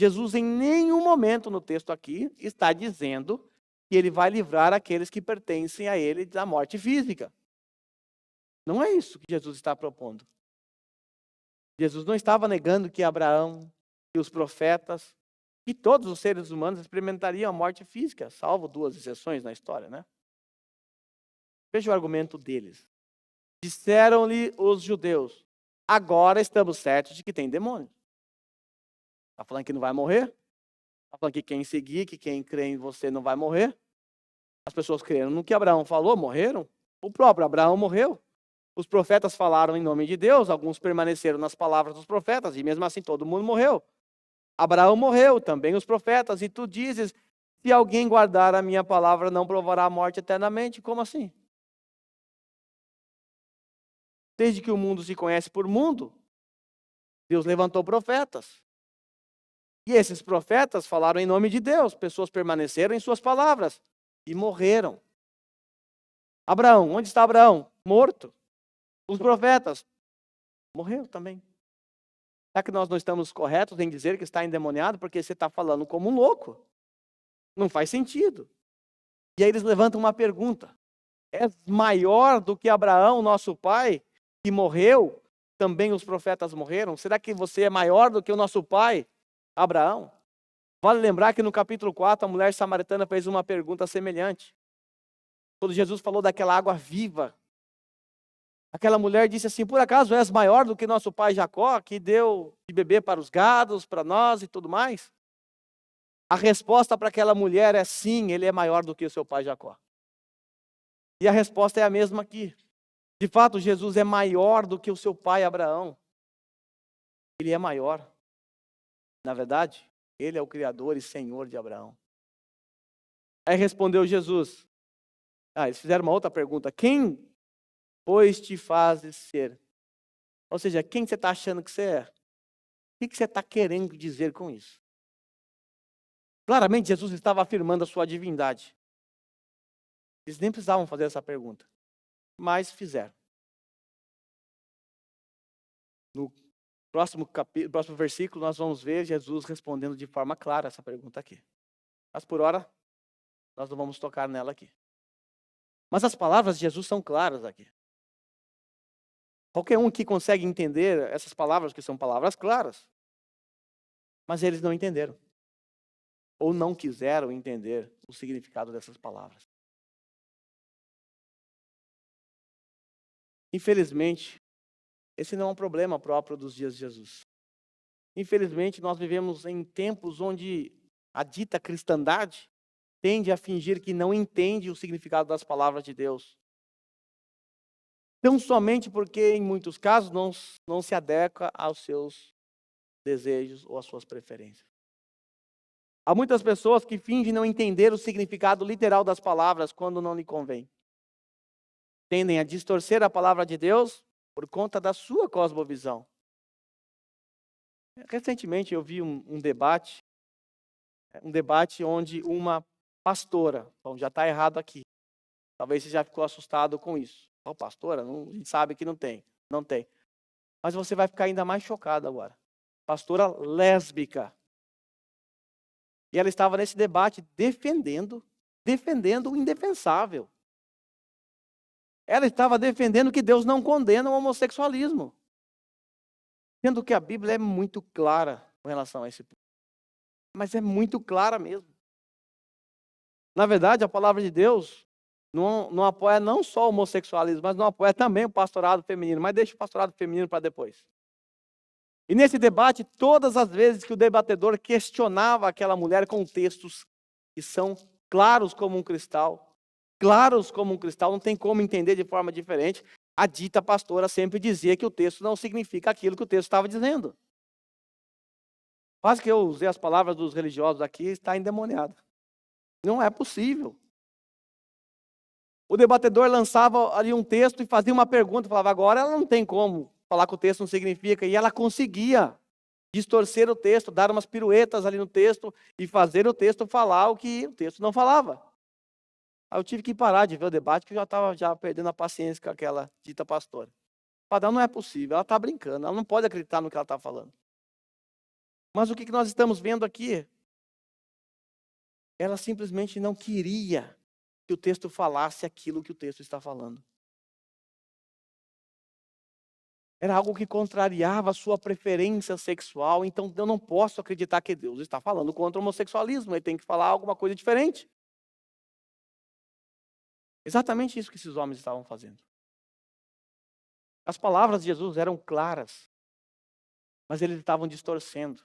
Jesus, em nenhum momento no texto aqui, está dizendo que ele vai livrar aqueles que pertencem a ele da morte física. Não é isso que Jesus está propondo. Jesus não estava negando que Abraão, que os profetas, e todos os seres humanos experimentariam a morte física, salvo 2 exceções na história, né? Veja o argumento deles. Disseram-lhe os judeus, agora estamos certos de que tem demônio. Está falando que não vai morrer? Está falando que quem seguir, que quem crê em você não vai morrer? As pessoas creram no que Abraão falou, morreram. O próprio Abraão morreu. Os profetas falaram em nome de Deus, alguns permaneceram nas palavras dos profetas, e mesmo assim todo mundo morreu. Abraão morreu, também os profetas, e tu dizes, se alguém guardar a minha palavra, não provará a morte eternamente. Como assim? Desde que o mundo se conhece por mundo, Deus levantou profetas. E esses profetas falaram em nome de Deus. Pessoas permaneceram em suas palavras e morreram. Abraão, onde está Abraão? Morto. Os profetas, morreu também. Será que nós não estamos corretos em dizer que está endemoniado porque você está falando como um louco? Não faz sentido. E aí eles levantam uma pergunta: és maior do que Abraão, nosso pai, que morreu? Também os profetas morreram? Será que você é maior do que o nosso pai, Abraão? Vale lembrar que no capítulo 4, a mulher samaritana fez uma pergunta semelhante. Quando Jesus falou daquela água viva, aquela mulher disse assim: por acaso és maior do que nosso pai Jacó, que deu de beber para os gados, para nós e tudo mais? A resposta para aquela mulher é sim, ele é maior do que o seu pai Jacó. E a resposta é a mesma aqui. De fato, Jesus é maior do que o seu pai Abraão. Ele é maior. Na verdade, ele é o Criador e Senhor de Abraão. Aí respondeu Jesus. Eles fizeram uma outra pergunta. Quem, pois, te fazes ser? Ou seja, quem você está achando que você é? O que você está querendo dizer com isso? Claramente, Jesus estava afirmando a sua divindade. Eles nem precisavam fazer essa pergunta, mas fizeram. No próximo versículo, nós vamos ver Jesus respondendo de forma clara essa pergunta aqui. Mas por hora, nós não vamos tocar nela aqui. Mas as palavras de Jesus são claras aqui. Qualquer um que consegue entender essas palavras, que são palavras claras, mas eles não entenderam. Ou não quiseram entender o significado dessas palavras. Infelizmente, esse não é um problema próprio dos dias de Jesus. Infelizmente, nós vivemos em tempos onde a dita cristandade tende a fingir que não entende o significado das palavras de Deus. Tão somente porque, em muitos casos, não se adequa aos seus desejos ou às suas preferências. Há muitas pessoas que fingem não entender o significado literal das palavras quando não lhe convém. Tendem a distorcer a palavra de Deus por conta da sua cosmovisão. Recentemente eu vi um debate onde uma pastora, então já está errado aqui, talvez você já ficou assustado com isso. Pastora, a gente sabe que não tem. Mas você vai ficar ainda mais chocado agora. Pastora lésbica. E ela estava nesse debate defendendo o indefensável. Ela estava defendendo que Deus não condena o homossexualismo. Sendo que a Bíblia é muito clara com relação a esse ponto. Mas é muito clara mesmo. Na verdade, a palavra de Deus não apoia não só o homossexualismo, mas não apoia também o pastorado feminino. Mas deixa o pastorado feminino para depois. E nesse debate, todas as vezes que o debatedor questionava aquela mulher com textos que são claros como um cristal, não tem como entender de forma diferente, a dita pastora sempre dizia que o texto não significa aquilo que o texto estava dizendo. Quase que eu usei as palavras dos religiosos aqui, está endemoniado. Não é possível. O debatedor lançava ali um texto e fazia uma pergunta, falava, agora ela não tem como falar que o texto não significa, e ela conseguia distorcer o texto, dar umas piruetas ali no texto e fazer o texto falar o que o texto não falava. Aí eu tive que parar de ver o debate, porque eu já estava perdendo a paciência com aquela dita pastora. Padrão, não é possível, ela está brincando, ela não pode acreditar no que ela está falando. Mas o que nós estamos vendo aqui? Ela simplesmente não queria que o texto falasse aquilo que o texto está falando. Era algo que contrariava a sua preferência sexual, então eu não posso acreditar que Deus está falando contra o homossexualismo, ele tem que falar alguma coisa diferente. Exatamente isso que esses homens estavam fazendo. As palavras de Jesus eram claras, mas eles estavam distorcendo.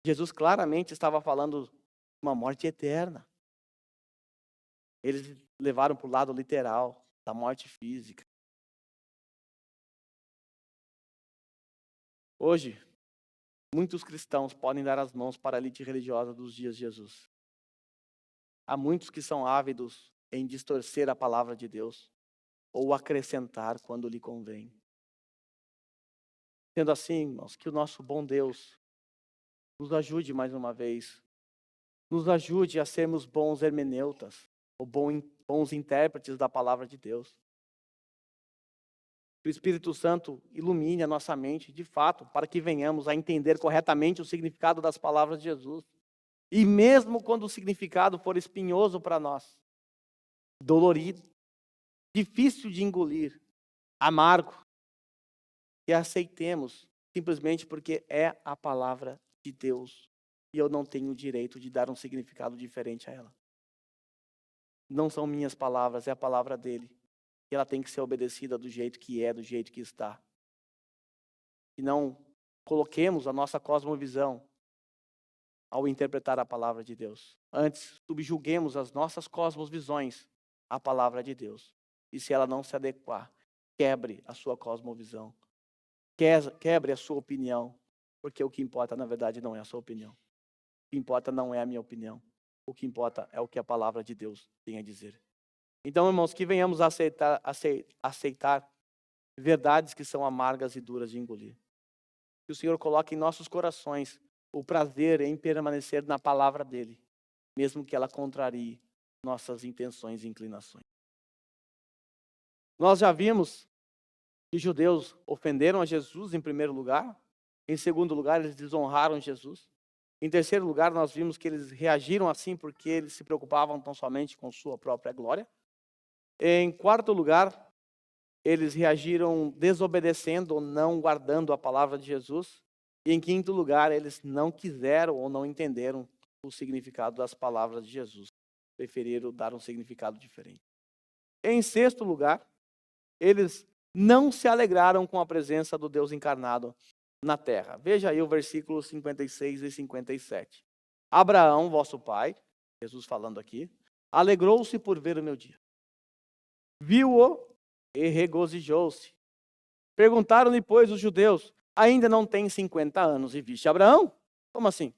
Jesus claramente estava falando de uma morte eterna. Eles levaram para o lado literal da morte física. Hoje, muitos cristãos podem dar as mãos para a elite religiosa dos dias de Jesus. Há muitos que são ávidos em distorcer a palavra de Deus ou acrescentar quando lhe convém. Sendo assim, irmãos, que o nosso bom Deus nos ajude mais uma vez. Nos ajude a sermos bons hermeneutas, ou bons intérpretes da palavra de Deus. Que o Espírito Santo ilumine a nossa mente, de fato, para que venhamos a entender corretamente o significado das palavras de Jesus. E mesmo quando o significado for espinhoso para nós, dolorido, difícil de engolir, amargo, que aceitemos simplesmente porque é a palavra de Deus e eu não tenho o direito de dar um significado diferente a ela. Não são minhas palavras, é a palavra dele. E ela tem que ser obedecida do jeito que é, do jeito que está. E não coloquemos a nossa cosmovisão ao interpretar a palavra de Deus. Antes, subjuguemos as nossas cosmovisões à palavra de Deus. E se ela não se adequar, quebre a sua cosmovisão. Quebre a sua opinião. Porque o que importa, na verdade, não é a sua opinião. O que importa não é a minha opinião. O que importa é o que a palavra de Deus tem a dizer. Então, irmãos, que venhamos a aceitar verdades que são amargas e duras de engolir. Que o Senhor coloque em nossos corações o prazer em permanecer na palavra dele, mesmo que ela contrarie nossas intenções e inclinações. Nós já vimos que os judeus ofenderam a Jesus em primeiro lugar. Em segundo lugar, eles desonraram Jesus. Em terceiro lugar, nós vimos que eles reagiram assim porque eles se preocupavam tão somente com sua própria glória. Em quarto lugar, eles reagiram desobedecendo ou não guardando a palavra de Jesus. E em quinto lugar, eles não quiseram ou não entenderam o significado das palavras de Jesus. Preferiram dar um significado diferente. Em sexto lugar, eles não se alegraram com a presença do Deus encarnado na terra. Veja aí o versículo 56 e 57. Abraão, vosso pai, Jesus falando aqui, alegrou-se por ver o meu dia. Viu-o e regozijou-se. Perguntaram-lhe, pois, os judeus, ainda não tem 50 anos e viste Abraão? Como assim?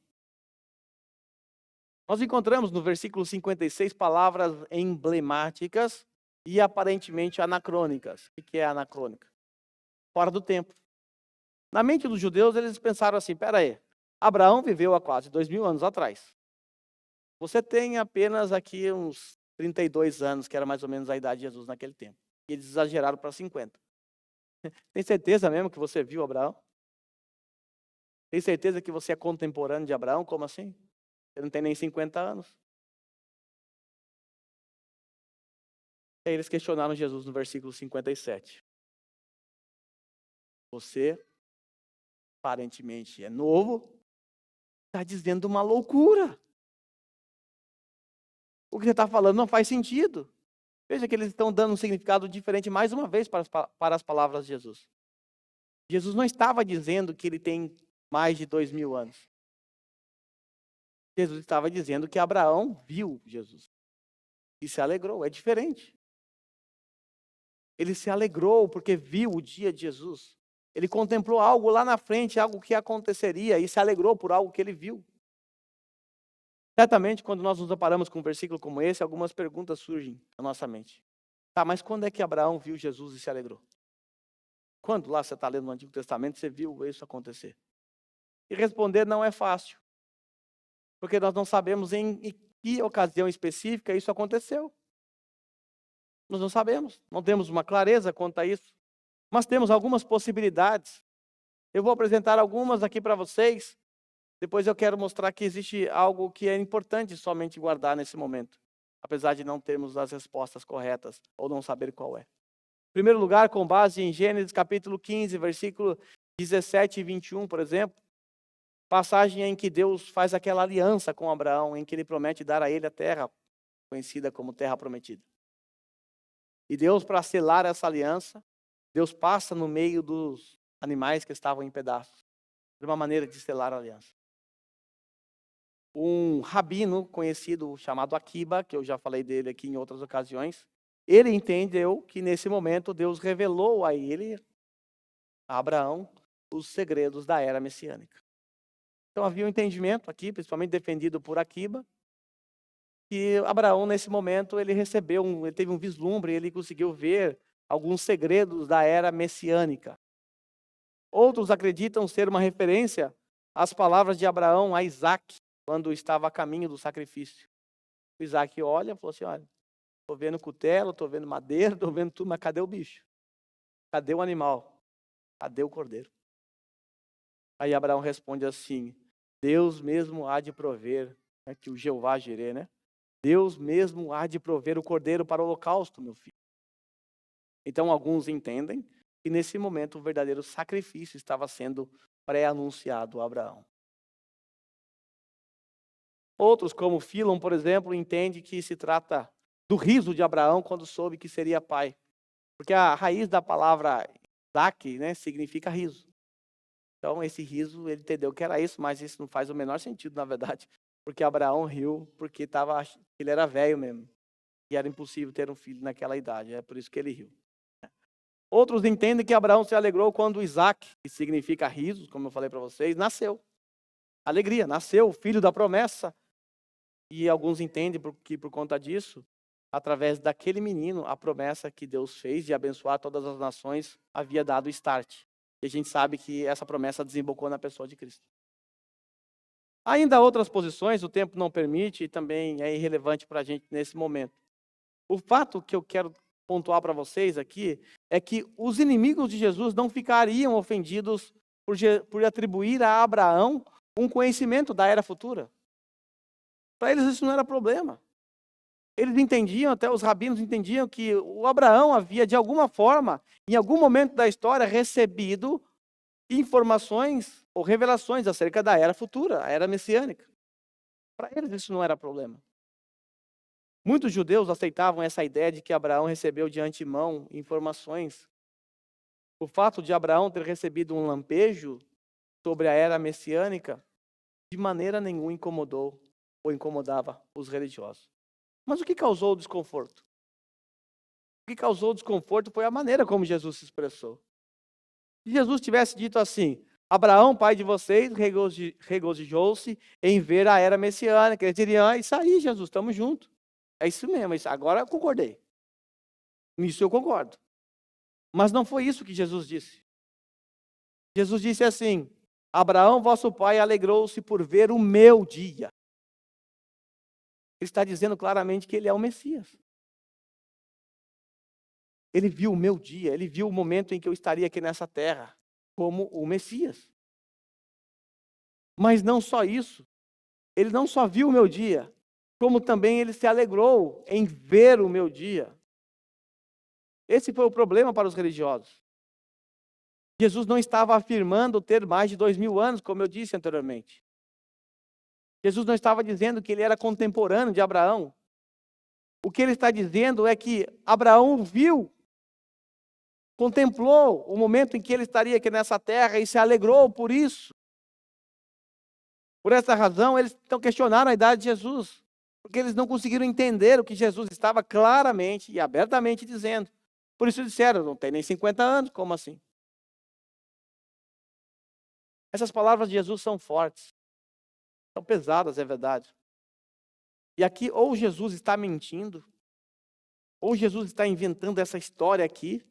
Nós encontramos no versículo 56 palavras emblemáticas e aparentemente anacrônicas. O que é anacrônica? Fora do tempo. Na mente dos judeus, eles pensaram assim, peraí, Abraão viveu há quase 2000 anos atrás. Você tem apenas aqui uns 32 anos, que era mais ou menos a idade de Jesus naquele tempo. E eles exageraram para 50. Tem certeza mesmo que você viu Abraão? Tem certeza que você é contemporâneo de Abraão? Como assim? Você não tem nem 50 anos. E aí eles questionaram Jesus no versículo 57. Você, aparentemente, é novo, está dizendo uma loucura. O que você está falando não faz sentido. Veja que eles estão dando um significado diferente mais uma vez para as palavras de Jesus. Jesus não estava dizendo que ele tem mais de 2000 anos. Jesus estava dizendo que Abraão viu Jesus. E se alegrou, é diferente. Ele se alegrou porque viu o dia de Jesus. Ele contemplou algo lá na frente, algo que aconteceria, e se alegrou por algo que ele viu. Certamente, quando nós nos deparamos com um versículo como esse, algumas perguntas surgem na nossa mente. Tá, mas quando é que Abraão viu Jesus e se alegrou? Quando lá você está lendo no Antigo Testamento, você viu isso acontecer? E responder não é fácil. Porque nós não sabemos em que ocasião específica isso aconteceu. Nós não sabemos, não temos uma clareza quanto a isso. Mas temos algumas possibilidades. Eu vou apresentar algumas aqui para vocês. Depois eu quero mostrar que existe algo que é importante somente guardar nesse momento. Apesar de não termos as respostas corretas ou não saber qual é. Em primeiro lugar, com base em Gênesis capítulo 15, versículo 17 e 21, por exemplo. Passagem em que Deus faz aquela aliança com Abraão, em que ele promete dar a ele a terra, conhecida como terra prometida. E Deus, para selar essa aliança, Deus passa no meio dos animais que estavam em pedaços. De uma maneira de selar a aliança. Um rabino conhecido chamado Akiba, que eu já falei dele aqui em outras ocasiões, ele entendeu que nesse momento Deus revelou a ele, a Abraão, os segredos da era messiânica. Então havia um entendimento aqui, principalmente defendido por Akiba, que Abraão nesse momento ele teve um vislumbre, ele conseguiu ver alguns segredos da era messiânica. Outros acreditam ser uma referência às palavras de Abraão a Isaac, quando estava a caminho do sacrifício. O Isaac olha e falou assim, olha, estou vendo cutelo, estou vendo madeira, estou vendo tudo, mas cadê o bicho? Cadê o animal? Cadê o cordeiro? Aí Abraão responde assim, Deus mesmo há de prover É que o Jeová Jirê, né? Deus mesmo há de prover o cordeiro para o holocausto, meu filho. Então, alguns entendem que nesse momento o verdadeiro sacrifício estava sendo pré-anunciado a Abraão. Outros, como Filon, por exemplo, entende que se trata do riso de Abraão quando soube que seria pai. Porque a raiz da palavra Isaac, né, significa riso. Então, esse riso, ele entendeu que era isso, mas isso não faz o menor sentido, na verdade. Porque Abraão riu porque ele era velho mesmo. E era impossível ter um filho naquela idade. É por isso que ele riu. Outros entendem que Abraão se alegrou quando Isaac, que significa riso, como eu falei para vocês, nasceu. Alegria, nasceu o filho da promessa. E alguns entendem que por conta disso, através daquele menino, a promessa que Deus fez de abençoar todas as nações havia dado start. E a gente sabe que essa promessa desembocou na pessoa de Cristo. Ainda há outras posições, o tempo não permite e também é irrelevante para a gente nesse momento. O fato que eu quero pontuar para vocês aqui é que os inimigos de Jesus não ficariam ofendidos por atribuir a Abraão um conhecimento da era futura. Para eles isso não era problema. Eles entendiam, até os rabinos entendiam que o Abraão havia, de alguma forma, em algum momento da história, recebido informações ou revelações acerca da era futura, a era messiânica. Para eles isso não era problema. Muitos judeus aceitavam essa ideia de que Abraão recebeu de antemão informações. O fato de Abraão ter recebido um lampejo sobre a era messiânica, de maneira nenhuma incomodou ou incomodava os religiosos. Mas o que causou o desconforto? O que causou o desconforto foi a maneira como Jesus se expressou. Se Jesus tivesse dito assim: Abraão, pai de vocês, regozijou-se em ver a era messiânica. Eles diriam: isso aí, Jesus, estamos juntos. É isso mesmo, agora eu concordei. Nisso eu concordo. Mas não foi isso que Jesus disse. Jesus disse assim: Abraão, vosso pai, alegrou-se por ver o meu dia. Ele está dizendo claramente que ele é o Messias. Ele viu o meu dia, ele viu o momento em que eu estaria aqui nessa terra, como o Messias. Mas não só isso, ele não só viu o meu dia, como também ele se alegrou em ver o meu dia. Esse foi o problema para os religiosos. Jesus não estava afirmando ter mais de 2000 anos, como eu disse anteriormente. Jesus não estava dizendo que ele era contemporâneo de Abraão. O que ele está dizendo é que Abraão viu, contemplou o momento em que ele estaria aqui nessa terra e se alegrou por isso. Por essa razão, eles então questionaram a idade de Jesus, porque eles não conseguiram entender o que Jesus estava claramente e abertamente dizendo. Por isso disseram: não tem nem 50 anos, como assim? Essas palavras de Jesus são fortes, são pesadas, é verdade. E aqui, ou Jesus está mentindo, ou Jesus está inventando essa história aqui,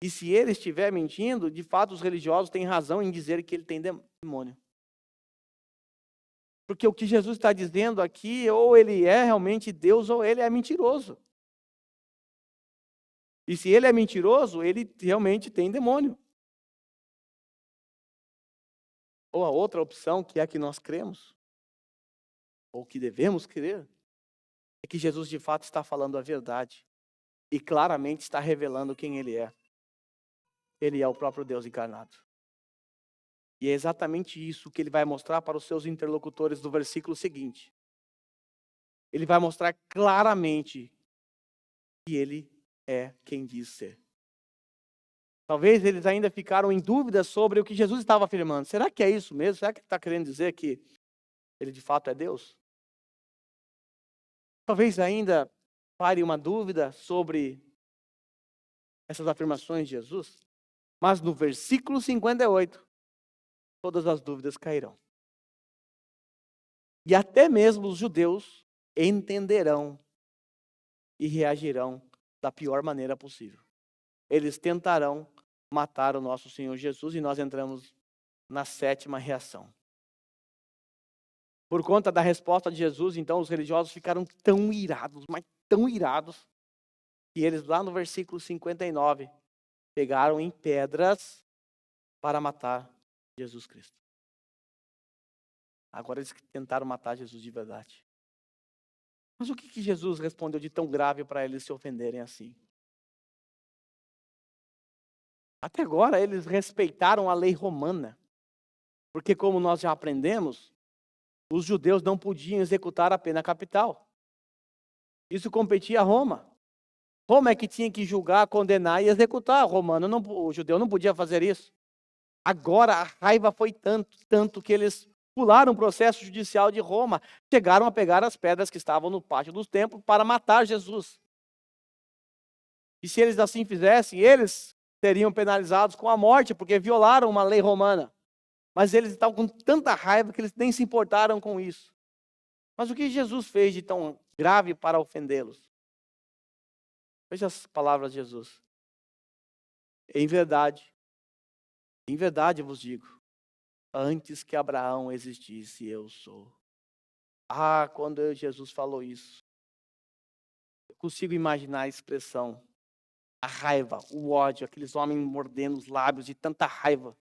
e se ele estiver mentindo, de fato os religiosos têm razão em dizer que ele tem demônio. Porque o que Jesus está dizendo aqui, ou ele é realmente Deus, ou ele é mentiroso. E se ele é mentiroso, ele realmente tem demônio. Ou a outra opção, que é a que nós cremos, ou que devemos crer, é que Jesus de fato está falando a verdade. E claramente está revelando quem ele é. Ele é o próprio Deus encarnado. E é exatamente isso que ele vai mostrar para os seus interlocutores do versículo seguinte. Ele vai mostrar claramente que ele é quem diz ser. Talvez eles ainda ficaram em dúvida sobre o que Jesus estava afirmando. Será que é isso mesmo? Será que ele está querendo dizer que ele de fato é Deus? Talvez ainda pare uma dúvida sobre essas afirmações de Jesus. Mas no versículo 58, todas as dúvidas cairão. E até mesmo os judeus entenderão e reagirão da pior maneira possível. Eles tentarão matar o nosso Senhor Jesus e nós entramos na sétima reação. Por conta da resposta de Jesus, então, os religiosos ficaram tão irados, mas tão irados, que eles lá no versículo 59, pegaram em pedras para matar Jesus Cristo. Agora eles tentaram matar Jesus de verdade. Mas o que Jesus respondeu de tão grave para eles se ofenderem assim? Até agora eles respeitaram a lei romana. Porque como nós já aprendemos, os judeus não podiam executar a pena capital. Isso competia a Roma. Roma é que tinha que julgar, condenar e executar. O judeu não podia fazer isso. Agora a raiva foi tanto que eles pularam o processo judicial de Roma, chegaram a pegar as pedras que estavam no pátio dos templos para matar Jesus. E se eles assim fizessem, eles seriam penalizados com a morte, porque violaram uma lei romana. Mas eles estavam com tanta raiva que eles nem se importaram com isso. Mas o que Jesus fez de tão grave para ofendê-los? Veja as palavras de Jesus. Em verdade vos digo, antes que Abraão existisse, eu sou. Quando Jesus falou isso, eu consigo imaginar a expressão, a raiva, o ódio, aqueles homens mordendo os lábios de tanta raiva.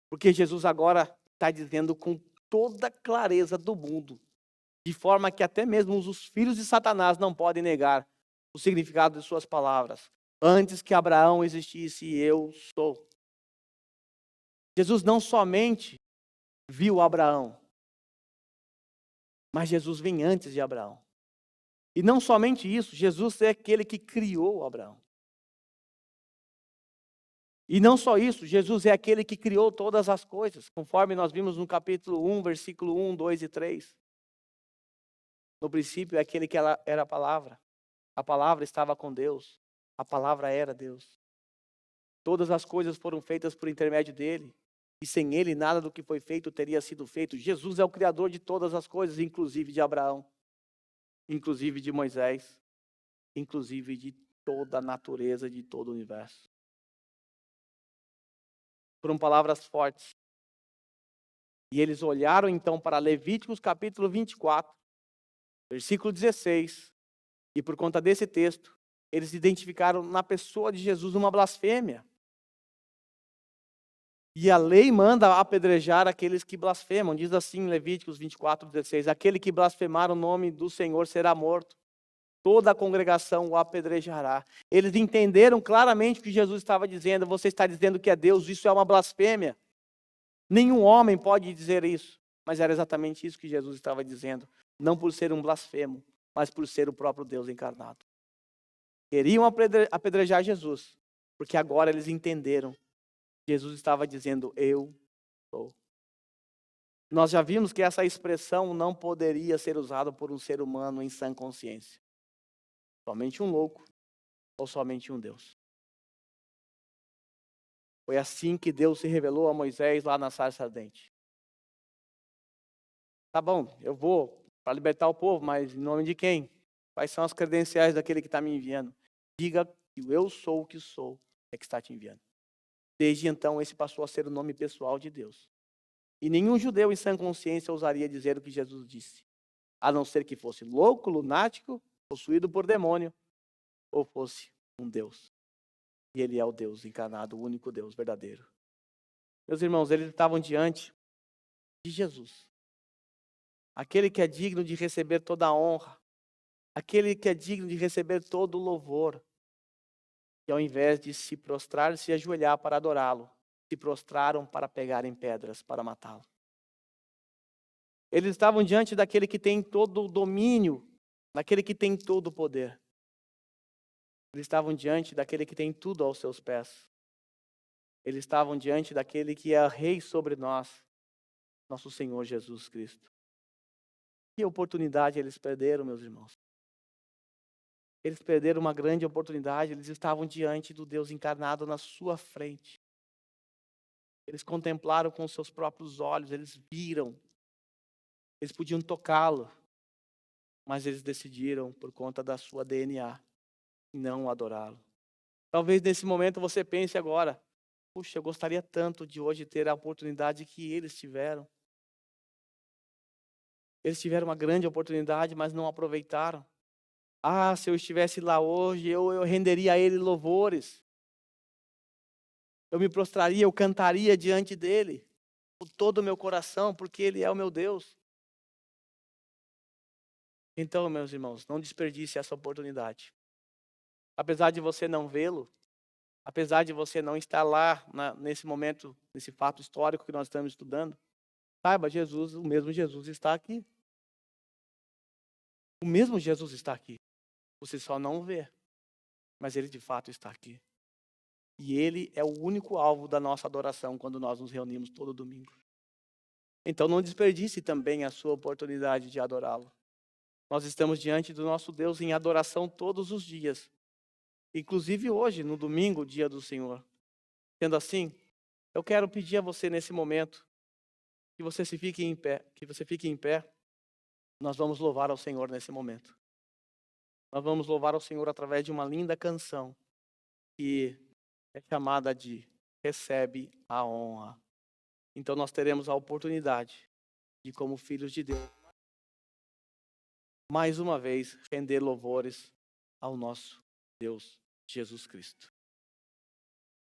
Porque Jesus agora está dizendo com toda a clareza do mundo, de forma que até mesmo os filhos de Satanás não podem negar o significado de suas palavras. Antes que Abraão existisse, eu sou. Jesus não somente viu Abraão, mas Jesus vem antes de Abraão. E não somente isso, Jesus é aquele que criou Abraão. E não só isso, Jesus é aquele que criou todas as coisas, conforme nós vimos no capítulo 1, versículo 1, 2 e 3. No princípio é aquele que era a palavra estava com Deus, a palavra era Deus. Todas as coisas foram feitas por intermédio dele, e sem ele nada do que foi feito teria sido feito. Jesus é o criador de todas as coisas, inclusive de Abraão, inclusive de Moisés, inclusive de toda a natureza, de todo o universo. Foram palavras fortes. E eles olharam então para Levíticos capítulo 24, versículo 16, e por conta desse texto, eles identificaram na pessoa de Jesus uma blasfêmia. E a lei manda apedrejar aqueles que blasfemam. Diz assim em Levíticos 24, 16, aquele que blasfemar o nome do Senhor será morto. Toda a congregação o apedrejará. Eles entenderam claramente o que Jesus estava dizendo. Você está dizendo que é Deus, isso é uma blasfêmia. Nenhum homem pode dizer isso. Mas era exatamente isso que Jesus estava dizendo. Não por ser um blasfemo, mas por ser o próprio Deus encarnado. Queriam apedrejar Jesus, porque agora eles entenderam. Jesus estava dizendo, eu sou. Nós já vimos que essa expressão não poderia ser usada por um ser humano em sã consciência. Somente um louco ou somente um Deus. Foi assim que Deus se revelou a Moisés lá na sarça ardente. Tá bom, eu vou para libertar o povo, mas em nome de quem? Quais são as credenciais daquele que está me enviando? Diga que eu sou o que sou, é que está te enviando. Desde então, esse passou a ser o nome pessoal de Deus. E nenhum judeu em sã consciência ousaria dizer o que Jesus disse, a não ser que fosse louco, lunático, possuído por demônio, ou fosse um Deus. E ele é o Deus encarnado, o único Deus verdadeiro. Meus irmãos, eles estavam diante de Jesus. Aquele que é digno de receber toda a honra. Aquele que é digno de receber todo o louvor. E ao invés de se prostrar e se ajoelhar para adorá-lo, se prostraram para pegarem pedras para matá-lo. Eles estavam diante daquele que tem todo o domínio, daquele que tem todo o poder. Eles estavam diante daquele que tem tudo aos seus pés. Eles estavam diante daquele que é rei sobre nós, nosso Senhor Jesus Cristo. Que oportunidade eles perderam, meus irmãos. Eles perderam uma grande oportunidade, eles estavam diante do Deus encarnado na sua frente. Eles contemplaram com seus próprios olhos, eles viram. Eles podiam tocá-lo, mas eles decidiram, por conta da sua DNA, não adorá-lo. Talvez nesse momento você pense agora, puxa, eu gostaria tanto de hoje ter a oportunidade que eles tiveram. Eles tiveram uma grande oportunidade, mas não aproveitaram. Se eu estivesse lá hoje, eu renderia a ele louvores. Eu me prostraria, eu cantaria diante dele. com todo o meu coração, porque Ele é o meu Deus. Então, meus irmãos, não desperdice essa oportunidade. Apesar de você não vê-lo, apesar de você não estar lá nesse momento, nesse fato histórico que nós estamos estudando, saiba, Jesus, o mesmo Jesus está aqui. O mesmo Jesus está aqui. Você só não vê, mas Ele de fato está aqui. E Ele é o único alvo da nossa adoração quando nós nos reunimos todo domingo. Então não desperdice também a sua oportunidade de adorá-lo. Nós estamos diante do nosso Deus em adoração todos os dias. Inclusive hoje, no domingo, dia do Senhor. Sendo assim, eu quero pedir a você nesse momento que você se fique em pé, que você fique em pé. Nós vamos louvar ao Senhor nesse momento. Nós vamos louvar ao Senhor através de uma linda canção que é chamada de Recebe a Honra. Então nós teremos a oportunidade de, como filhos de Deus, mais uma vez render louvores ao nosso Deus Jesus Cristo.